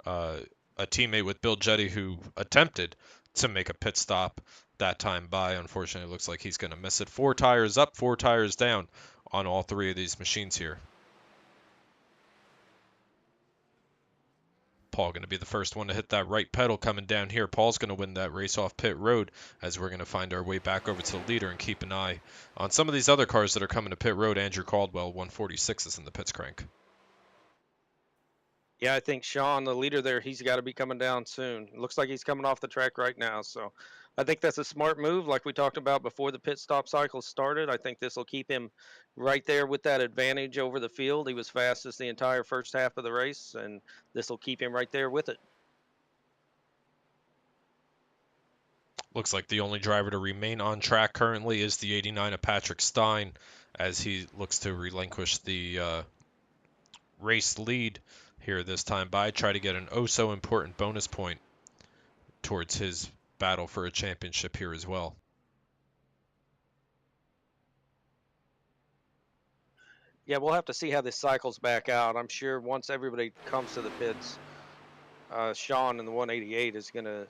a teammate with Bill Jetty who attempted to make a pit stop that time by. Unfortunately, it looks like he's going to miss it. 4 tires up, 4 tires down on all 3 of these machines here. Paul going to be the first one to hit that right pedal coming down here. Paul's going to win that race off pit road as we're going to find our way back over to the leader and keep an eye on some of these other cars that are coming to pit road. Andrew Caldwell, 146, is in the pits, Crank. Yeah, I think Sean, the leader there, he's got to be coming down soon. Looks like he's coming off the track right now. So I think that's a smart move, like we talked about before the pit stop cycle started. I think this will keep him right there with that advantage over the field. He was fastest the entire first half of the race, and this will keep him right there with it. Looks like the only driver to remain on track currently is the 89 of Patrick Stein as he looks to relinquish the race lead here this time by. Try to get an oh so important bonus point towards his battle for a championship here as well. Yeah, we'll have to see how this cycles back out. I'm sure once everybody comes to the pits, Sean in the 188 is going to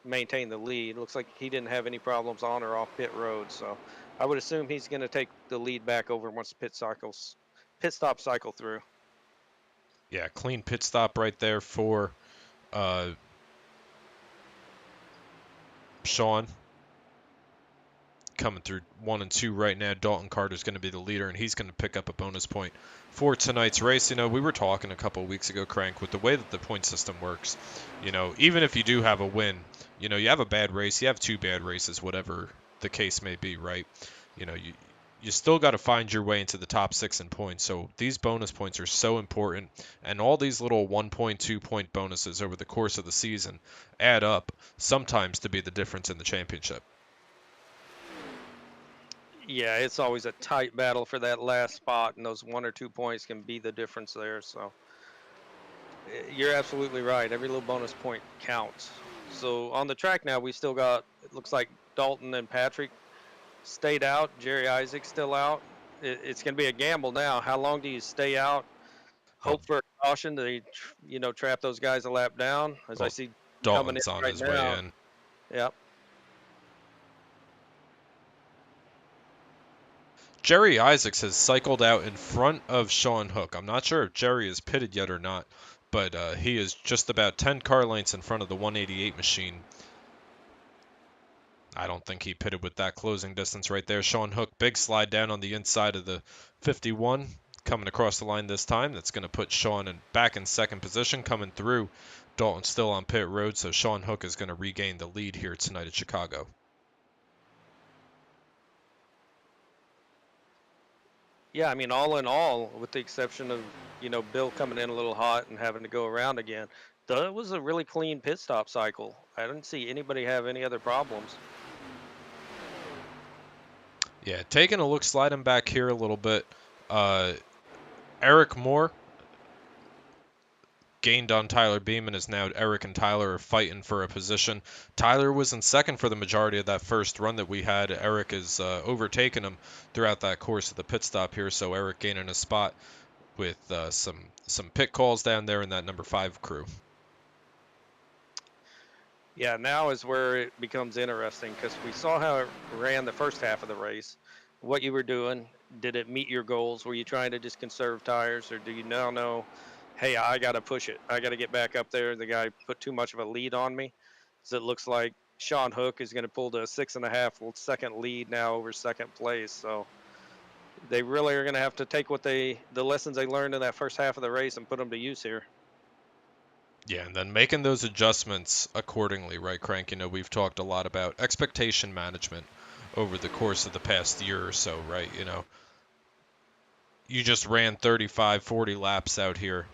maintain the lead. Looks like he didn't have any problems on or off pit road, so I would assume he's going to take the lead back over once the pit stop cycle through. Yeah, clean pit stop right there for Sean. Coming through 1 and 2 right now. Dalton Carter's going to be the leader, and he's going to pick up a bonus point for tonight's race. We were talking a couple of weeks ago, Crank, with the way that the point system works. Even if you do have a win, you have a bad race, you have 2 bad races, whatever the case may be, right? You still got to find your way into the top 6 in points. So these bonus points are so important, and all these little 1 point, 2 point bonuses over the course of the season add up sometimes to be the difference in the championship. Yeah, it's always a tight battle for that last spot, and those 1 or 2 points can be the difference there. So you're absolutely right. Every little bonus point counts. So on the track now, we still got, it looks like Dalton and Patrick stayed out. Jerry Isaac's still out. It's going to be a gamble now. How long do you stay out? Hope for a caution to, trap those guys a lap down, as I see coming in Dalton's on right his now. way in. Yep. Jerry Isaacs has cycled out in front of Sean Hook. I'm not sure if Jerry is pitted yet or not, but he is just about 10 car lengths in front of the 188 machine. I don't think he pitted with that closing distance right there. Sean Hook, big slide down on the inside of the 51, coming across the line this time. That's going to put Sean back in second position, coming through. Dalton still on pit road, so Sean Hook is going to regain the lead here tonight at Chicago. Yeah, I mean, all in all, with the exception of, Bill coming in a little hot and having to go around again, that was a really clean pit stop cycle. I didn't see anybody have any other problems. Yeah, taking a look, sliding back here a little bit. Eric Moore gained on Tyler Beeman, is now Eric and Tyler are fighting for a position. Tyler was in second for the majority of that first run that we had. Eric is overtaking him throughout that course of the pit stop here, so Eric gaining a spot with some pit calls down there in that number 5 crew. Yeah, now is where it becomes interesting because we saw how it ran the first half of the race. What you were doing, did it meet your goals? Were you trying to just conserve tires, or do you now know, hey, I got to push it. I got to get back up there. The guy put too much of a lead on me. So it looks like Sean Hook is going to pull to a 6.5 second lead now over second place. So they really are going to have to take the lessons they learned in that first half of the race and put them to use here. Yeah, and then making those adjustments accordingly, right, Crank? We've talked a lot about expectation management over the course of the past year or so, right? You just ran 35, 40 laps out here.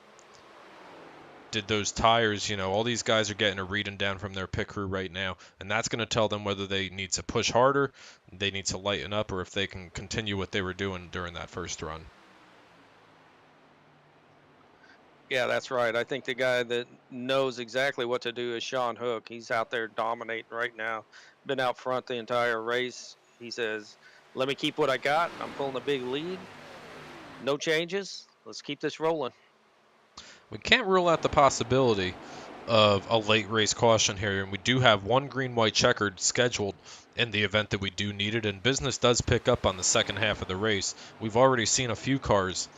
Did those tires, all these guys are getting a reading down from their pit crew right now, and that's going to tell them whether they need to push harder, they need to lighten up, or if they can continue what they were doing during that first run. Yeah, that's right. I think the guy that knows exactly what to do is Sean Hook. He's out there dominating right now. Been out front the entire race. He says, let me keep what I got. I'm pulling a big lead. No changes. Let's keep this rolling. We can't rule out the possibility of a late race caution here, and we do have one green-white checkered scheduled in the event that we do need it, and business does pick up on the second half of the race. We've already seen a few cars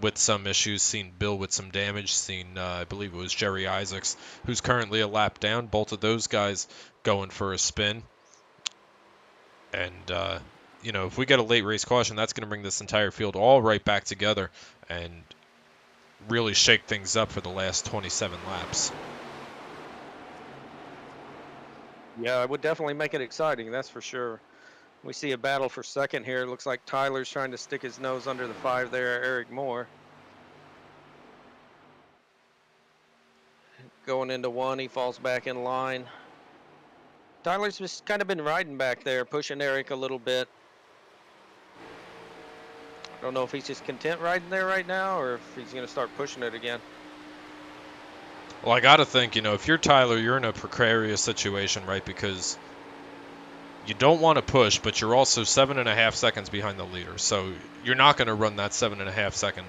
with some issues, seen Bill with some damage, seen, I believe it was Jerry Isaacs, who's currently a lap down, both of those guys going for a spin. And, if we get a late race caution, that's going to bring this entire field all right back together and really shake things up for the last 27 laps. Yeah, it would definitely make it exciting, that's for sure. We see a battle for second here. It looks like Tyler's trying to stick his nose under the 5 there, Eric Moore. Going into 1, he falls back in line. Tyler's just kind of been riding back there, pushing Eric a little bit. I don't know if he's just content riding there right now or if he's going to start pushing it again. Well, I got to think, if you're Tyler, you're in a precarious situation, right? Because you don't want to push, but you're also 7.5 seconds behind the leader. So you're not going to run that 7.5 second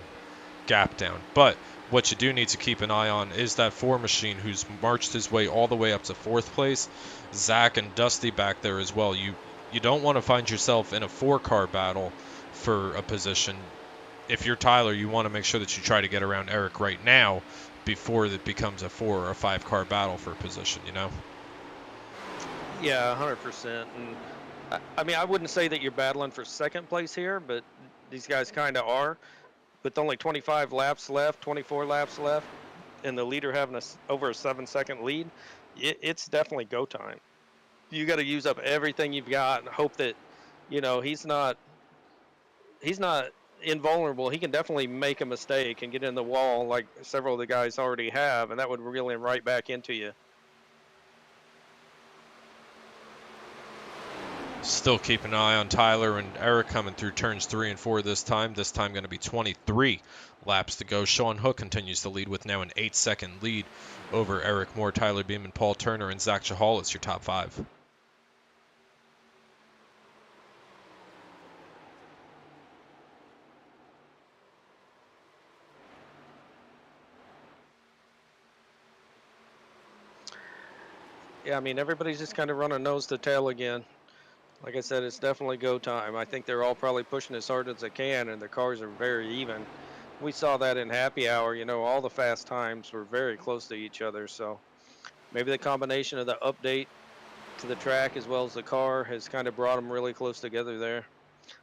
gap down. But what you do need to keep an eye on is that 4 machine who's marched his way all the way up to 4th place. Zach and Dusty back there as well. You don't want to find yourself in a 4-car battle for a position. If you're Tyler, you want to make sure that you try to get around Eric right now before it becomes a 4 or a 5-car battle for a position, Yeah, 100%. And I mean, I wouldn't say that you're battling for second place here, but these guys kind of are. With only 25 laps left, 24 laps left, and the leader having over a 7-second lead, it's definitely go time. You got to use up everything you've got and hope that, he's not invulnerable. He can definitely make a mistake and get in the wall like several of the guys already have, and that would reel him right back into you. Still keep an eye on Tyler and Eric coming through turns 3 and 4 this time. This time going to be 23 laps to go. Sean Hook continues to lead with now an 8-second lead over Eric Moore, Tyler Beeman, Paul Turner, and Zach Chahal. It's your top 5. Yeah, I mean, everybody's just kind of running nose to tail again. Like I said, it's definitely go time. I think they're all probably pushing as hard as they can, and the cars are very even. We saw that in happy hour. All the fast times were very close to each other. So maybe the combination of the update to the track as well as the car has kind of brought them really close together there.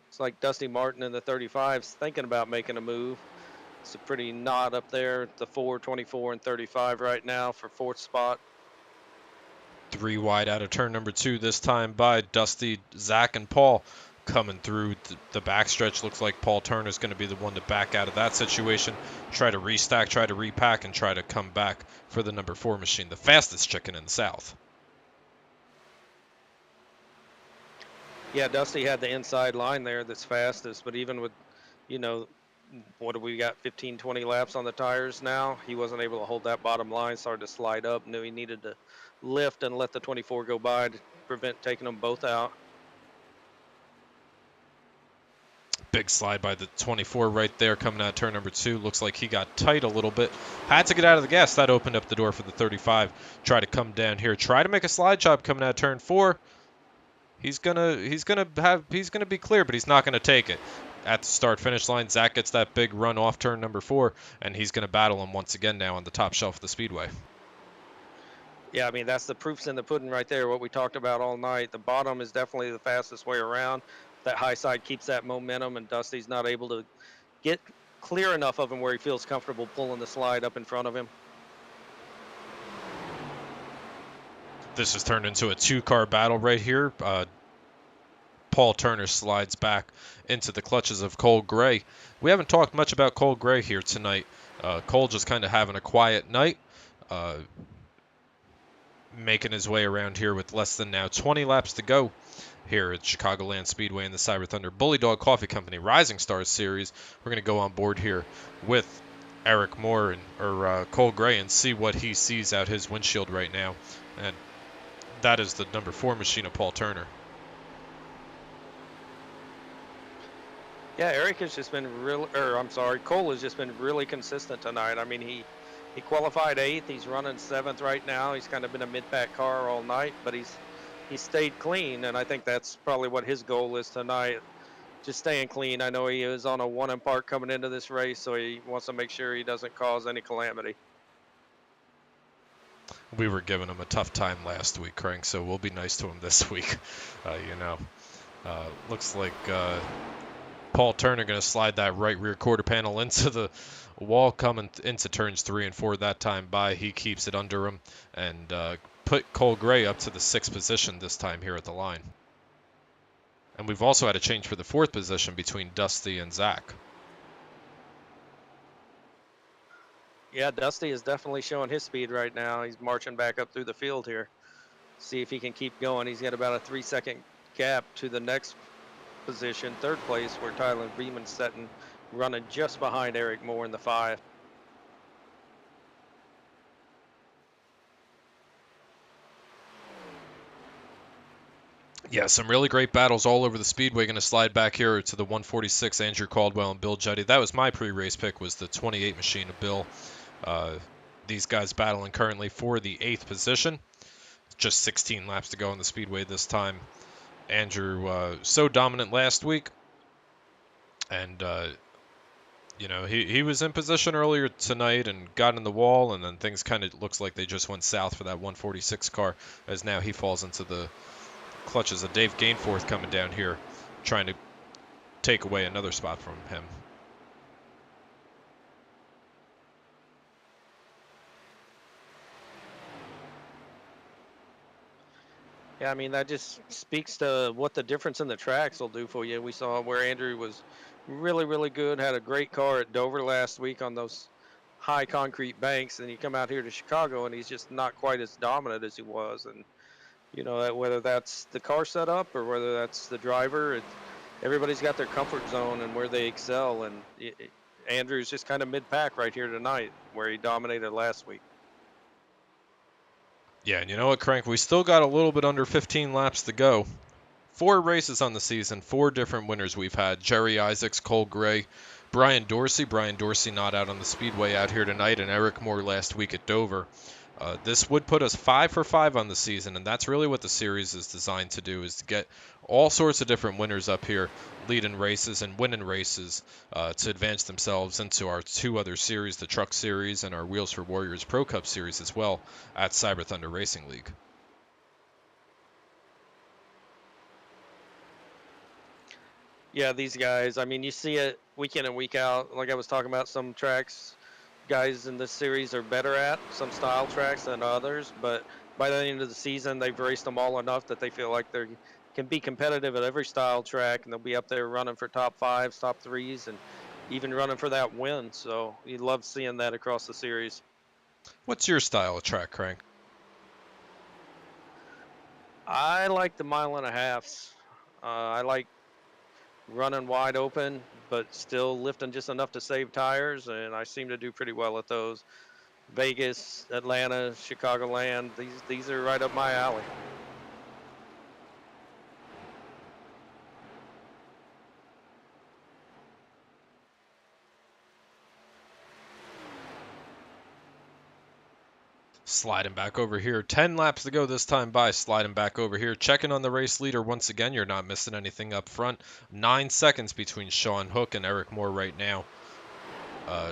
It's like Dusty Martin in the 35s thinking about making a move. It's a pretty knot up there, the 4, 24, and 35 right now for fourth spot. 3 wide out of turn number 2 this time by Dusty, Zach, and Paul coming through the backstretch. Looks like Paul Turner's going to be the one to back out of that situation, try to restack, try to repack, and try to come back for the number 4 machine, the fastest chicken in the South. Yeah, Dusty had the inside line there that's fastest, but even with, you know, what do we got, 15, 20 laps on the tires now? He wasn't able to hold that bottom line, started to slide up, knew he needed to lift and let the 24 go by to prevent taking them both out. Big slide by the 24 right there coming out of turn number 2. Looks like he got tight a little bit. Had to get out of the gas. That opened up the door for the 35. Try to come down here. Try to make a slide job coming out of turn 4. He's gonna be clear, but he's not gonna take it. At the start finish line, Zach gets that big run off turn number 4, and he's gonna battle him once again now on the top shelf of the speedway. Yeah, I mean, that's the proof's in the pudding right there, what we talked about all night. The bottom is definitely the fastest way around. That high side keeps that momentum, and Dusty's not able to get clear enough of him where he feels comfortable pulling the slide up in front of him. This has turned into a 2-car battle right here. Paul Turner slides back into the clutches of Cole Gray. We haven't talked much about Cole Gray here tonight. Cole just kind of having a quiet night, making his way around here with less than now 20 laps to go here at Chicagoland Speedway in the Cyber Thunder Bullydog Coffee Company Rising Stars Series. We're going to go on board here with Eric Moore or Cole Gray and see what he sees out his windshield right now. And that is the number 4 machine of Paul Turner. Yeah, Eric has just been Cole has just been really consistent tonight. I mean, he qualified 8th. He's running 7th right now. He's kind of been a mid-pack car all night, but he's stayed clean, and I think that's probably what his goal is tonight, just staying clean. I know he is on a 1 part coming into this race, so he wants to make sure he doesn't cause any calamity. We were giving him a tough time last week, Crank, so we'll be nice to him this week. Looks like Paul Turner going to slide that right rear quarter panel into the wall coming into turns 3 and 4 that time by. He keeps it under him and put Cole Gray up to the 6th position this time here at the line. And we've also had a change for the 4th position between Dusty and Zach. Yeah, Dusty is definitely showing his speed right now. He's marching back up through the field here. See if he can keep going. He's got about a 3-second gap to the next position, 3rd place, where Tyler Beeman's sitting, running just behind Eric Moore in the 5. Yeah, some really great battles all over the speedway. Going to slide back here to the 146, Andrew Caldwell and Bill Juddy. That was my pre-race pick, was the 28 machine of Bill. These guys battling currently for the 8th position. Just 16 laps to go on the speedway this time. Andrew so dominant last week, and he was in position earlier tonight and got in the wall, and then things kind of looks like they just went south for that 146 car, as now he falls into the clutches of Dave Gainforth coming down here, trying to take away another spot from him. Yeah, I mean, that just speaks to what the difference in the tracks will do for you. We saw where Andrew was really, really good, had a great car at Dover last week on those high concrete banks, and you come out here to Chicago, and he's just not quite as dominant as he was. And, whether that's the car setup or whether that's the driver, everybody's got their comfort zone and where they excel. And Andrew's just kind of mid-pack right here tonight, where he dominated last week. Yeah, and you know what, Crank? We still got a little bit under 15 laps to go. 4 races on the season, 4 different winners we've had. Jerry Isaacs, Cole Gray, Brian Dorsey. Brian Dorsey not out on the speedway out here tonight, and Eric Moore last week at Dover. This would put us 5 for 5 on the season, and that's really what the series is designed to do, is to get all sorts of different winners up here leading races and winning races to advance themselves into our 2 other series, the Truck Series and our Wheels for Warriors Pro Cup Series as well at Cyber Thunder Racing League. Yeah, these guys, I mean, you see it week in and week out. Like I was talking about, some tracks guys in this series are better at, some style tracks than others, but by the end of the season, they've raced them all enough that they feel like they can be competitive at every style track, and they'll be up there running for top 5s, top 3s, and even running for that win. So you love seeing that across the series. What's your style of track, Crank? I like the 1.5 miles. I like running wide open, but still lifting just enough to save tires, and I seem to do pretty well at those. Vegas, Atlanta, Chicagoland, these are right up my alley. Sliding back over here. 10 laps to go this time by. Sliding back over here. Checking on the race leader once again. You're not missing anything up front. 9 seconds between Sean Hook and Eric Moore right now.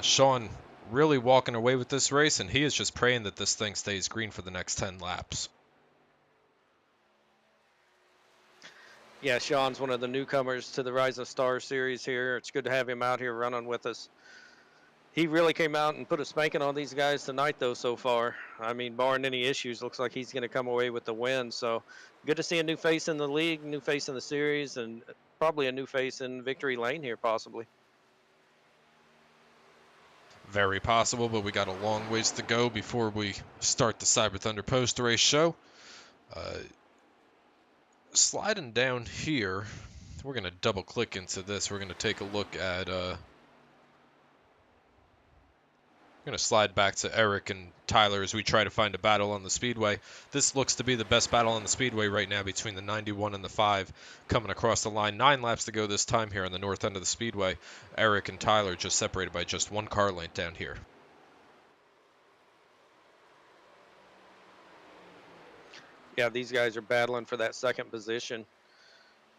Sean really walking away with this race, and he is just praying that this thing stays green for the next 10 laps. Yeah, Sean's one of the newcomers to the Rising Star series here. It's good to have him out here running with us. He really came out and put a spanking on these guys tonight, though, so far. I mean, barring any issues, looks like he's going to come away with the win. So good to see a new face in the league, new face in the series, and probably a new face in victory lane here, possibly. Very possible, but we got a long ways to go before we start the Cyber Thunder post race show. Sliding down here, we're going to double click into this. We're going to take a look at I'm going to slide back to Eric and Tyler as we try to find a battle on the Speedway. This looks to be the best battle on the Speedway right now between the 91 and the 5 coming across the line. 9 laps to go this time here on the north end of the Speedway. Eric and Tyler just separated by just 1 car length down here. Yeah, these guys are battling for that second position.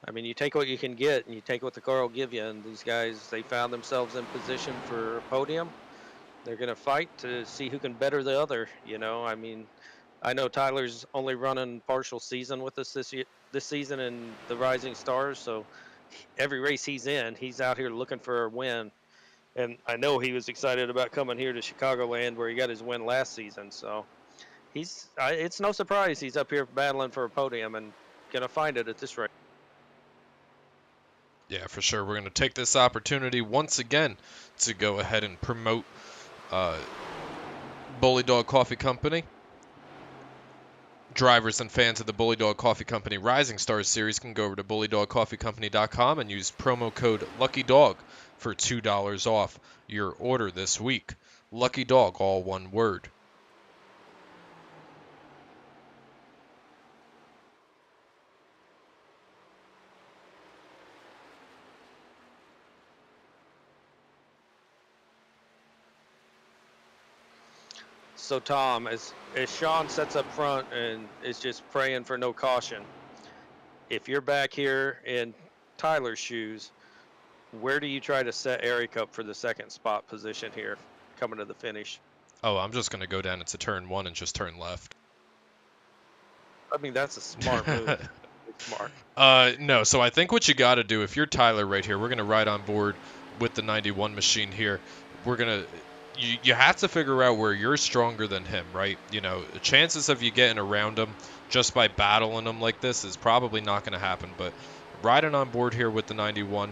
I mean, you take what you can get, and you take what the car will give you. And these guys, they found themselves in position for a podium. They're going to fight to see who can better the other. You know, I mean, I know Tyler's only running partial season with us this season in the Rising Stars. So every race he's in, he's out here looking for a win. And I know he was excited about coming here to Chicagoland where he got his win last season. So it's no surprise he's up here battling for a podium and going to find it at this rate. Yeah, for sure. We're going to take this opportunity once again to go ahead and promote Bullydog Coffee Company. Drivers and fans of the Bullydog Coffee Company Rising Stars series can go over to bullydogcoffeecompany.com and use promo code LUCKYDOG for $2 off your order this week. Lucky Dog, all one word. So Tom, as Sean sets up front and is just praying for no caution, if you're back here in Tyler's shoes, where do you try to set Eric up for the second spot position here coming to the finish? Oh, I'm just going to go down into turn 1 and just turn left. I mean, that's a smart move. It's smart. No, so I think what you got to do, if you're Tyler right here, we're going to ride on board with the 91 machine here. We're going to... You have to figure out where you're stronger than him, right? You know, the chances of you getting around him just by battling him like this is probably not going to happen. But riding on board here with the 91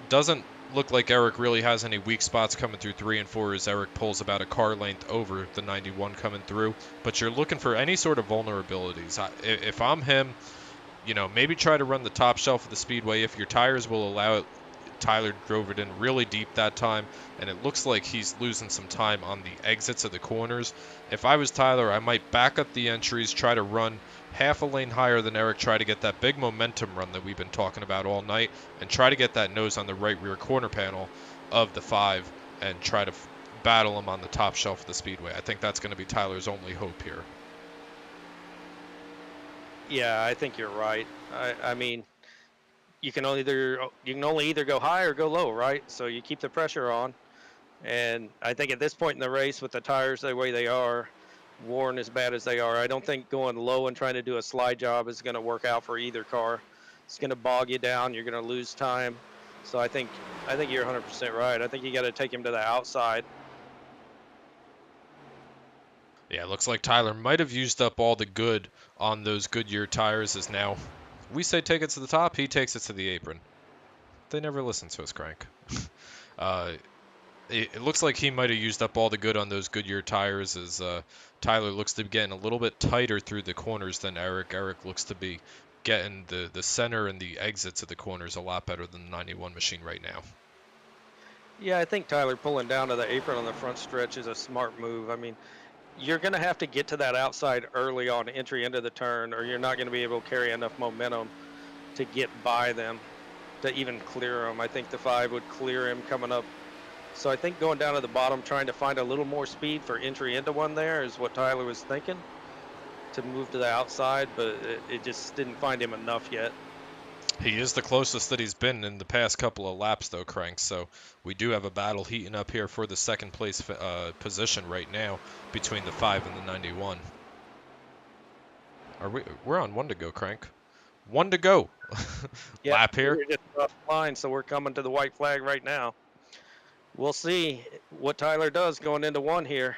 doesn't look like Eric really has any weak spots coming through 3 and 4 as Eric pulls about a car length over the 91 coming through. But you're looking for any sort of vulnerabilities. If I'm him, you know, maybe try to run the top shelf of the Speedway if your tires will allow it. Tyler drove it in really deep that time, and it looks like he's losing some time on the exits of the corners. If I was Tyler, I might back up the entries, try to run half a lane higher than Eric, try to get that big momentum run that we've been talking about all night, and try to get that nose on the right rear corner panel of the 5 and try to battle him on the top shelf of the speedway. I think that's going to be Tyler's only hope here. Yeah, I think you're right. I mean, you can only either go high or go low, right? So you keep the pressure on. And I think at this point in the race, with the tires the way they are, worn as bad as they are, I don't think going low and trying to do a slide job is going to work out for either car. It's going to bog you down. You're going to lose time. So I think you're 100% right. I think you got to take him to the outside. Yeah, it looks like Tyler might have used up all the good on those Goodyear tires. As now we say take it to the top, he takes it to the apron. They never listen to us, Crank. uh, it looks like he might have used up all the good on those Goodyear tires as Tyler looks to be getting a little bit tighter through the corners than Eric. Eric looks to be getting the center and the exits of the corners a lot better than the 91 machine right now. Yeah, I think Tyler pulling down to the apron on the front stretch is a smart move. I mean, you're going to have to get to that outside early on entry into the turn, or you're not going to be able to carry enough momentum to get by them to even clear them. I think the 5 would clear him coming up. So I think going down to the bottom, trying to find a little more speed for entry into one there is what Tyler was thinking, to move to the outside, but it just didn't find him enough yet. He is the closest that he's been in the past couple of laps, though, Crank. So we do have a battle heating up here for the second place position right now between the 5 and the 91. We're on 1 to go, Crank. 1 to go. Yeah, Lap here. we're just off the line, so we're coming to the white flag right now. We'll see what Tyler does going into 1 here.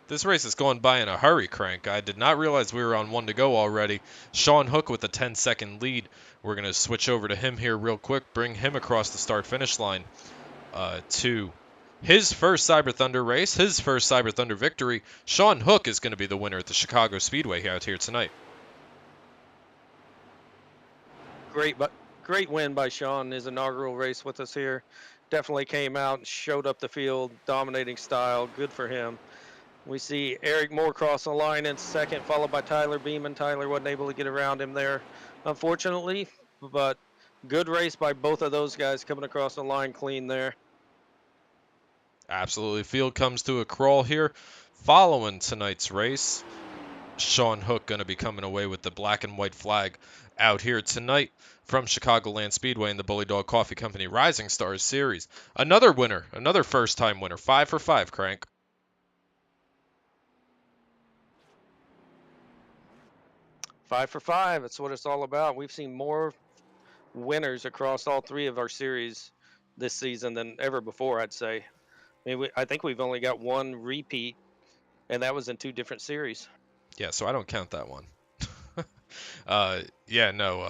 This race is going by in a hurry, Crank. I did not realize we were on 1 to go already. Sean Hook with a 10-second lead. We're going to switch over to him here real quick, bring him across the start-finish line to his first Cyber Thunder race, his first Cyber Thunder victory. Sean Hook is going to be the winner at the Chicago Speedway out here tonight. Great win by Sean. His inaugural race with us here. Definitely came out and showed up the field, dominating style. Good for him. We see Eric Moore cross the line in second, followed by Tyler Beeman. Tyler wasn't able to get around him there, unfortunately, but good race by both of those guys coming across the line clean there. Absolutely. Field comes to a crawl here. Following tonight's race, Sean Hook going to be coming away with the black and white flag out here tonight from Chicagoland Speedway in the Bullydog Coffee Company Rising Stars Series. Another winner, another first-time winner, 5 for 5, Crank. 5 for 5. That's what it's all about. We've seen more winners across all 3 of our series this season than ever before, I'd say. I mean, I think we've only got 1 repeat, and that was in 2 different series. Yeah, so I don't count that one. Yeah, no,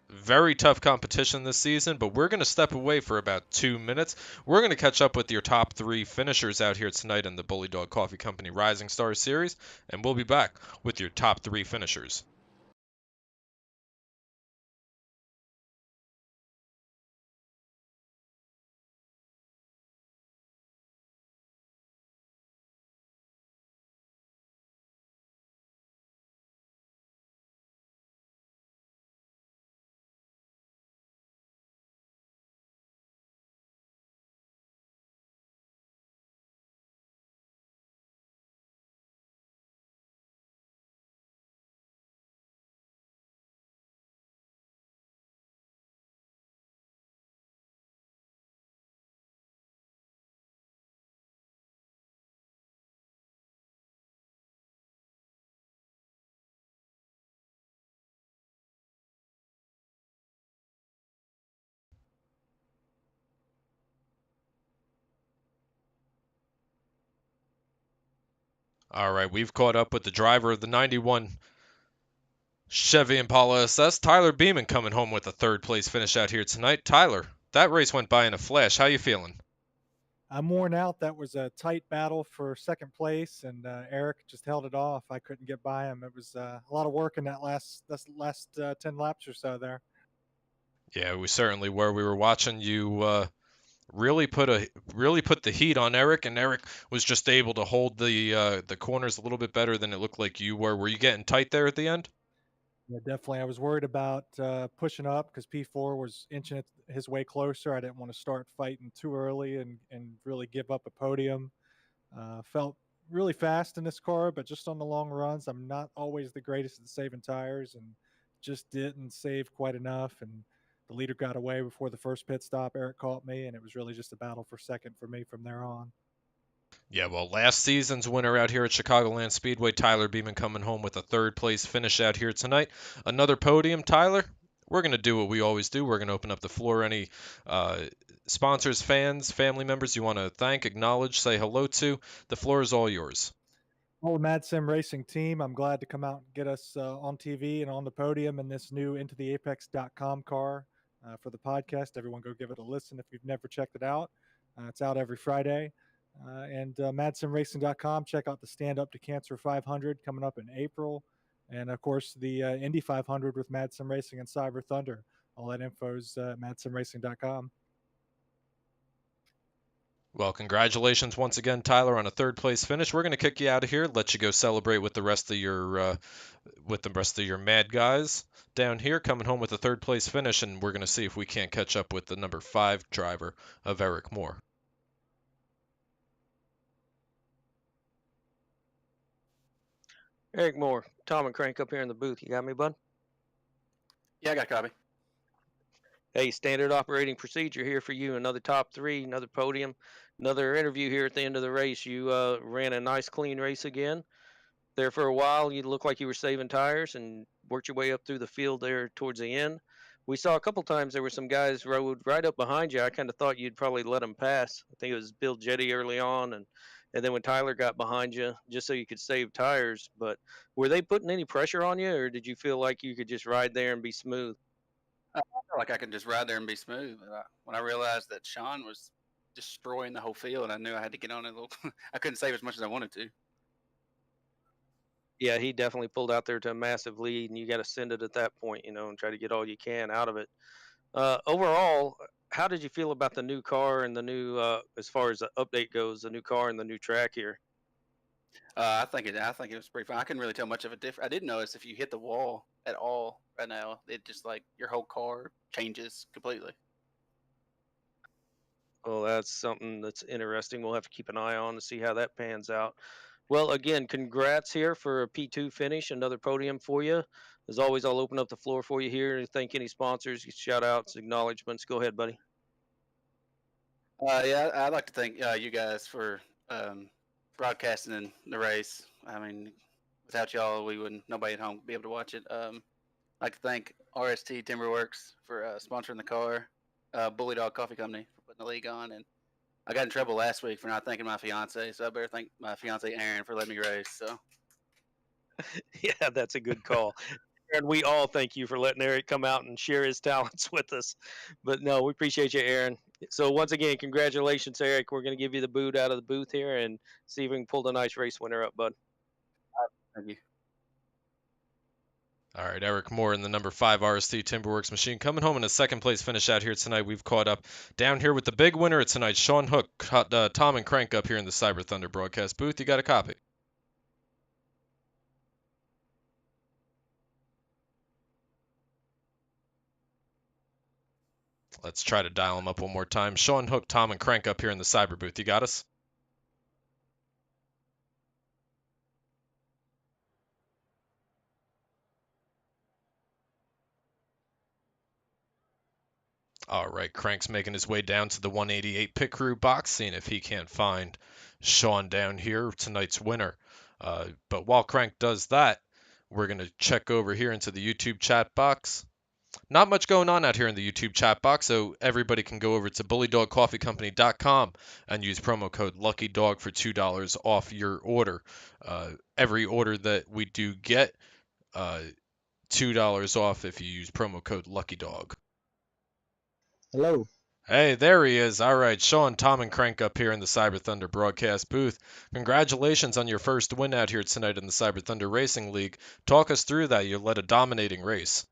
very tough competition this season, but we're going to step away for about 2 minutes. We're going to catch up with your top 3 finishers out here tonight in the Bullydog Coffee Company Rising Stars Series, and we'll be back with your top 3 finishers. All right, we've caught up with the driver of the 91 Chevy Impala SS, Tyler Beeman, coming home with a 3rd place finish out here tonight. Tyler, that race went by in a flash. How you feeling? I'm worn out. That was a tight battle for second place, and Eric just held it off. I couldn't get by him. It was a lot of work in that last 10 laps or so there. Yeah, we certainly were. We were watching you really put the heat on Eric, and Eric was just able to hold the corners a little bit better than it looked like you were. Were you getting tight there at the end? Yeah, definitely. I was worried about pushing up because P4 was inching his way closer. I didn't want to start fighting too early and really give up a podium. Felt really fast in this car, but just on the long runs, I'm not always the greatest at saving tires, and just didn't save quite enough. And the leader got away before the first pit stop. Eric caught me, and it was really just a battle for second for me from there on. Yeah, well, last season's winner out here at Chicagoland Speedway, Tyler Beeman, coming home with a third place finish out here tonight. Another podium, Tyler. We're going to do what we always do. We're going to open up the floor. Any uh, sponsors, fans, family members you want to thank, acknowledge, say hello to, the floor is all yours. Well, the Mad Sim Racing team, I'm glad to come out and get us on TV and on the podium in this new intotheapex.com car for the podcast. Everyone go give it a listen if you've never checked it out. It's out every Friday. And madsimracing.com, check out the Stand Up to Cancer 500 coming up in April. And of course, the Indy 500 with Mad Sim Racing and Cyber Thunder. All that info is madsimracing.com. Well, congratulations once again, Tyler, on a third place finish. We're going to kick you out of here, let you go celebrate with the rest of your mad guys down here, coming home with a third place finish, and we're going to see if we can't catch up with the number 5 driver of Eric Moore. Eric Moore, Tom and Crank up here in the booth. You got me, bud? Yeah, I got a copy. Hey, standard operating procedure here for you. Another top three, another podium, another interview here at the end of the race. You ran a nice, clean race again. There for a while, you looked like you were saving tires and worked your way up through the field there towards the end. We saw a couple times there were some guys rode right up behind you. I kind of thought you'd probably let them pass. I think it was Bill Jetty early on, and then when Tyler got behind you, just so you could save tires. But were they putting any pressure on you, or did you feel like you could just ride there and be smooth? I felt like I could just ride there and be smooth. When I realized that Sean was destroying the whole field, I knew I had to get on it a little. I couldn't save as much as I wanted to. Yeah, he definitely pulled out there to a massive lead, and you got to send it at that point, and try to get all you can out of it. Overall, how did you feel about the new car and the new, as far as the update goes, the new car and the new track here? I think it was pretty fun. I couldn't really tell much of a difference. I did notice if you hit the wall at all right now, it just like your whole car changes completely. Well, that's something that's interesting. We'll have to keep an eye on to see how that pans out. Well, again, congrats here for a P2 finish, another podium for you. As always, I'll open up the floor for you here to thank any sponsors, shout outs, acknowledgments. Go ahead, buddy. Yeah, I'd like to thank you guys for broadcasting the race. I mean, without y'all, we wouldn't. Nobody at home would be able to watch it. I'd like to thank RST Timberworks for sponsoring the car, Bullydog Coffee Company for putting the league on, and I got in trouble last week for not thanking my fiance, so I better thank my fiance Aaron for letting me race. So Yeah, that's a good call. And we all thank you for letting Eric come out and share his talents with us. But no, we appreciate you, Aaron. So once again, congratulations, Eric. We're going to give you the boot out of the booth here and see if we can pull the nice race winner up, bud. thank you. All right, Eric Moore in the number 5 RST Timberworks machine coming home in a second place finish out here tonight. We've caught up down here with the big winner of tonight, Sean Hook, Tom and Crank up here in the Cyber Thunder broadcast booth. You got a copy? Let's try to dial him up one more time. Sean Hook, Tom and Crank up here in the Cyber booth. You got us? All right, Crank's making his way down to the 188 pit crew box, seeing if he can't find Sean down here, tonight's winner. But while Crank does that, we're going to check over here into the YouTube chat box. Not much going on out here in the YouTube chat box, so everybody can go over to bullydogcoffeecompany.com and use promo code LuckyDog for $2 off your order. Every order that we do get, $2 off if you use promo code LuckyDog. Hello. Hey, there he is. All right, Sean, Tom, and Crank up here in the Cyber Thunder broadcast booth. Congratulations on your first win out here tonight in the Cyber Thunder Racing League. Talk us through that. You led a dominating race.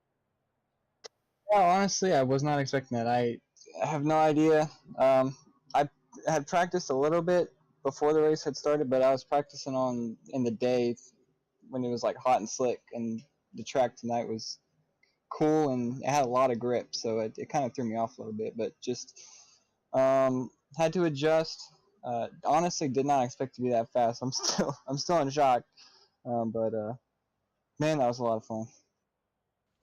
Well, honestly, I was not expecting that. I have no idea. I had practiced a little bit before the race had started, but I was practicing in the day when it was like hot and slick, and the track tonight was cool and it had a lot of grip, so it kind of threw me off a little bit. But just had to adjust. Honestly, did not expect to be that fast. I'm still in shock. But man, that was a lot of fun.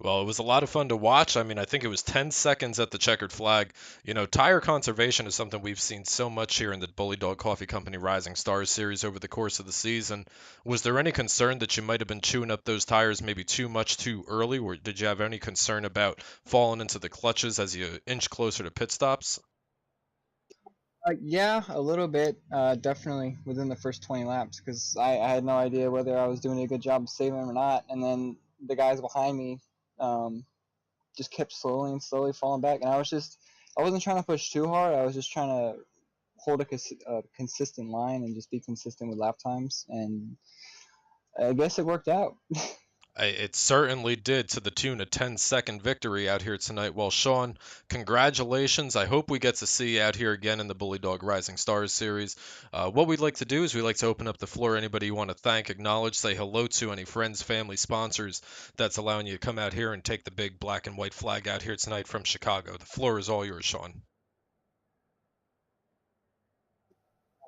Well, it was a lot of fun to watch. I mean, I think it was 10 seconds at the checkered flag. You know, tire conservation is something we've seen so much here in the Bullydog Coffee Company Rising Stars series over the course of the season. Was there any concern that you might have been chewing up those tires maybe too much too early? Or did you have any concern about falling into the clutches as you inch closer to pit stops? Yeah, a little bit. Definitely within the first 20 laps, because I had no idea whether I was doing a good job of saving them or not. And then the guys behind me just kept slowly and slowly falling back. And I wasn't trying to push too hard. I was just trying to hold a consistent line and just be consistent with lap times. And I guess it worked out. It certainly did, to the tune of 10-second victory out here tonight. Well, Sean, congratulations. I hope we get to see you out here again in the Bullydog Rising Stars series. What we'd like to do is we like to open up the floor. Anybody you want to thank, acknowledge, say hello to, any friends, family, sponsors that's allowing you to come out here and take the big black and white flag out here tonight from Chicago. The floor is all yours, Sean.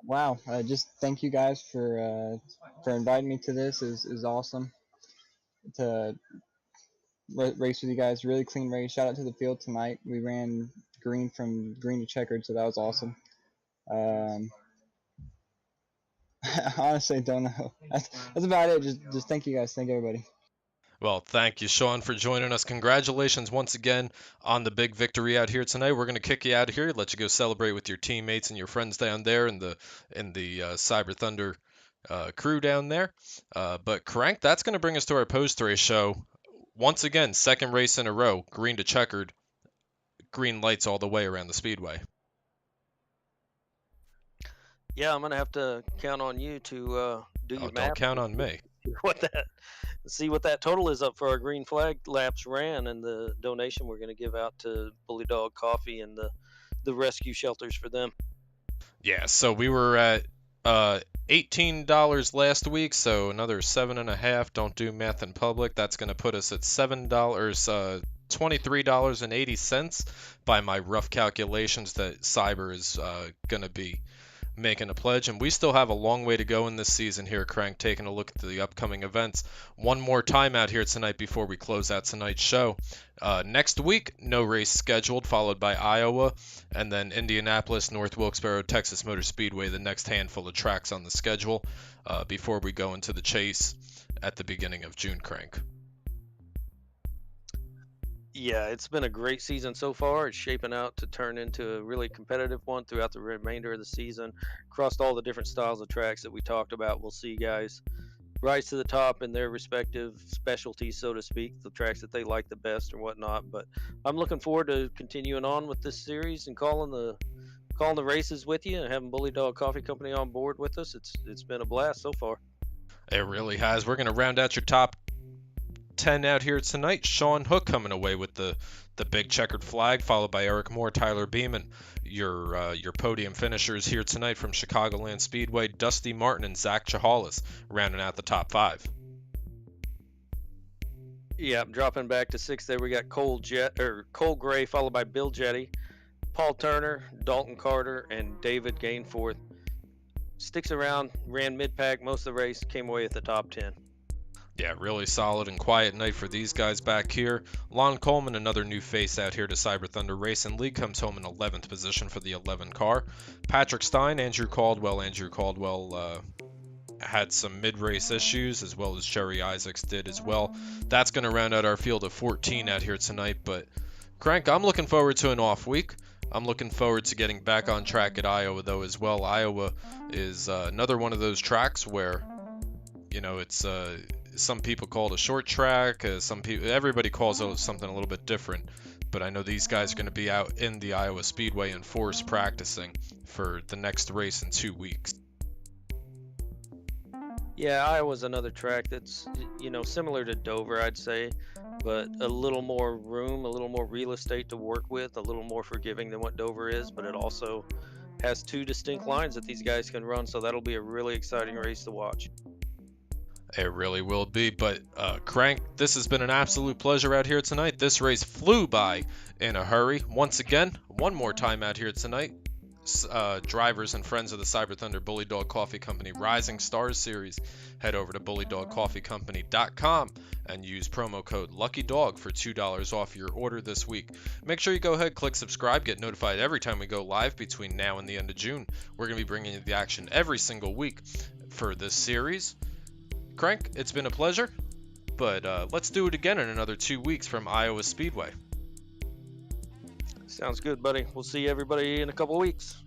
Wow. Just thank you guys for inviting me to this. Is awesome to race with you guys. Really clean race. Shout out to the field tonight. We ran green from green to checkered, so that was awesome. I honestly don't know. That's about it. Just thank you guys. Thank everybody. Well, thank you, Sean, for joining us. Congratulations once again on the big victory out here tonight. We're going to kick you out of here, let you go celebrate with your teammates and your friends down there in the Cyber Thunder crew down there. But Crank, that's going to bring us to our post-race show. Once again, second race in a row, green to checkered, green lights all the way around the speedway. Yeah, I'm gonna have to count on you to do your math. Don't count on me. See what that total is up for our green flag laps ran, and the donation we're gonna give out to Bullydog Coffee and the rescue shelters for them. Yeah, so we were at $18 last week, so another $7.50. Don't do math in public. That's going to put us at $7, $23.80 by my rough calculations that Cyber is going to be making a pledge. And we still have a long way to go in this season here, Crank, taking a look at the upcoming events. One more time out here tonight before we close out tonight's show. Next week, no race scheduled, followed by Iowa, and then Indianapolis, North Wilkesboro, Texas Motor Speedway, the next handful of tracks on the schedule before we go into the chase at the beginning of June, Crank. Yeah, it's been a great season so far. It's shaping out to turn into a really competitive one throughout the remainder of the season. Across all the different styles of tracks that we talked about, we'll see guys rise to the top in their respective specialties, so to speak, the tracks that they like the best or whatnot. But I'm looking forward to continuing on with this series and calling the races with you and having Bullydog Coffee Company on board with us. It's been a blast so far. It really has. We're going to round out your top 10 out here tonight. Sean Hook coming away with the big checkered flag, followed by Eric Moore, Tyler Beeman. Your podium finishers here tonight from Chicagoland Speedway, Dusty Martin and Zach Chahalis rounding out the top 5. Yeah, dropping back to 6 there, we got Cole Gray, followed by Bill Jetty, Paul Turner, Dalton Carter, and David Gainforth. Sticks around, ran mid-pack most of the race, came away at the top 10. Yeah, really solid and quiet night for these guys back here. Lon Coleman, another new face out here to Cyber Thunder Racing League, comes home in 11th position for the 11 car. Patrick Stein, Andrew Caldwell had some mid-race issues, as well as Jerry Isaacs did as well. That's going to round out our field of 14 out here tonight. But Crank, I'm looking forward to an off week. I'm looking forward to getting back on track at Iowa, though, as well. Iowa is another one of those tracks where, you know, it's some people call it a short track. Everybody calls it something a little bit different. But I know these guys are going to be out in the Iowa Speedway in force practicing for the next race in 2 weeks. Yeah, Iowa's another track that's, similar to Dover, I'd say, but a little more room, a little more real estate to work with, a little more forgiving than what Dover is, but it also has 2 distinct lines that these guys can run, so that'll be a really exciting race to watch. It really will be, but Crank, this has been an absolute pleasure out here tonight. This race flew by in a hurry. Once again, one more time out here tonight. drivers and friends of the Cyber Thunder Bullydog Coffee Company Rising Stars Series, head over to bullydogcoffeecompany.com and use promo code LUCKYDOG for $2 off your order this week. Make sure you go ahead, click subscribe, get notified every time we go live between now and the end of June. We're going to be bringing you the action every single week for this series. Crank, it's been a pleasure, but let's do it again in another 2 weeks from Iowa Speedway. Sounds good, buddy. We'll see everybody in a couple weeks.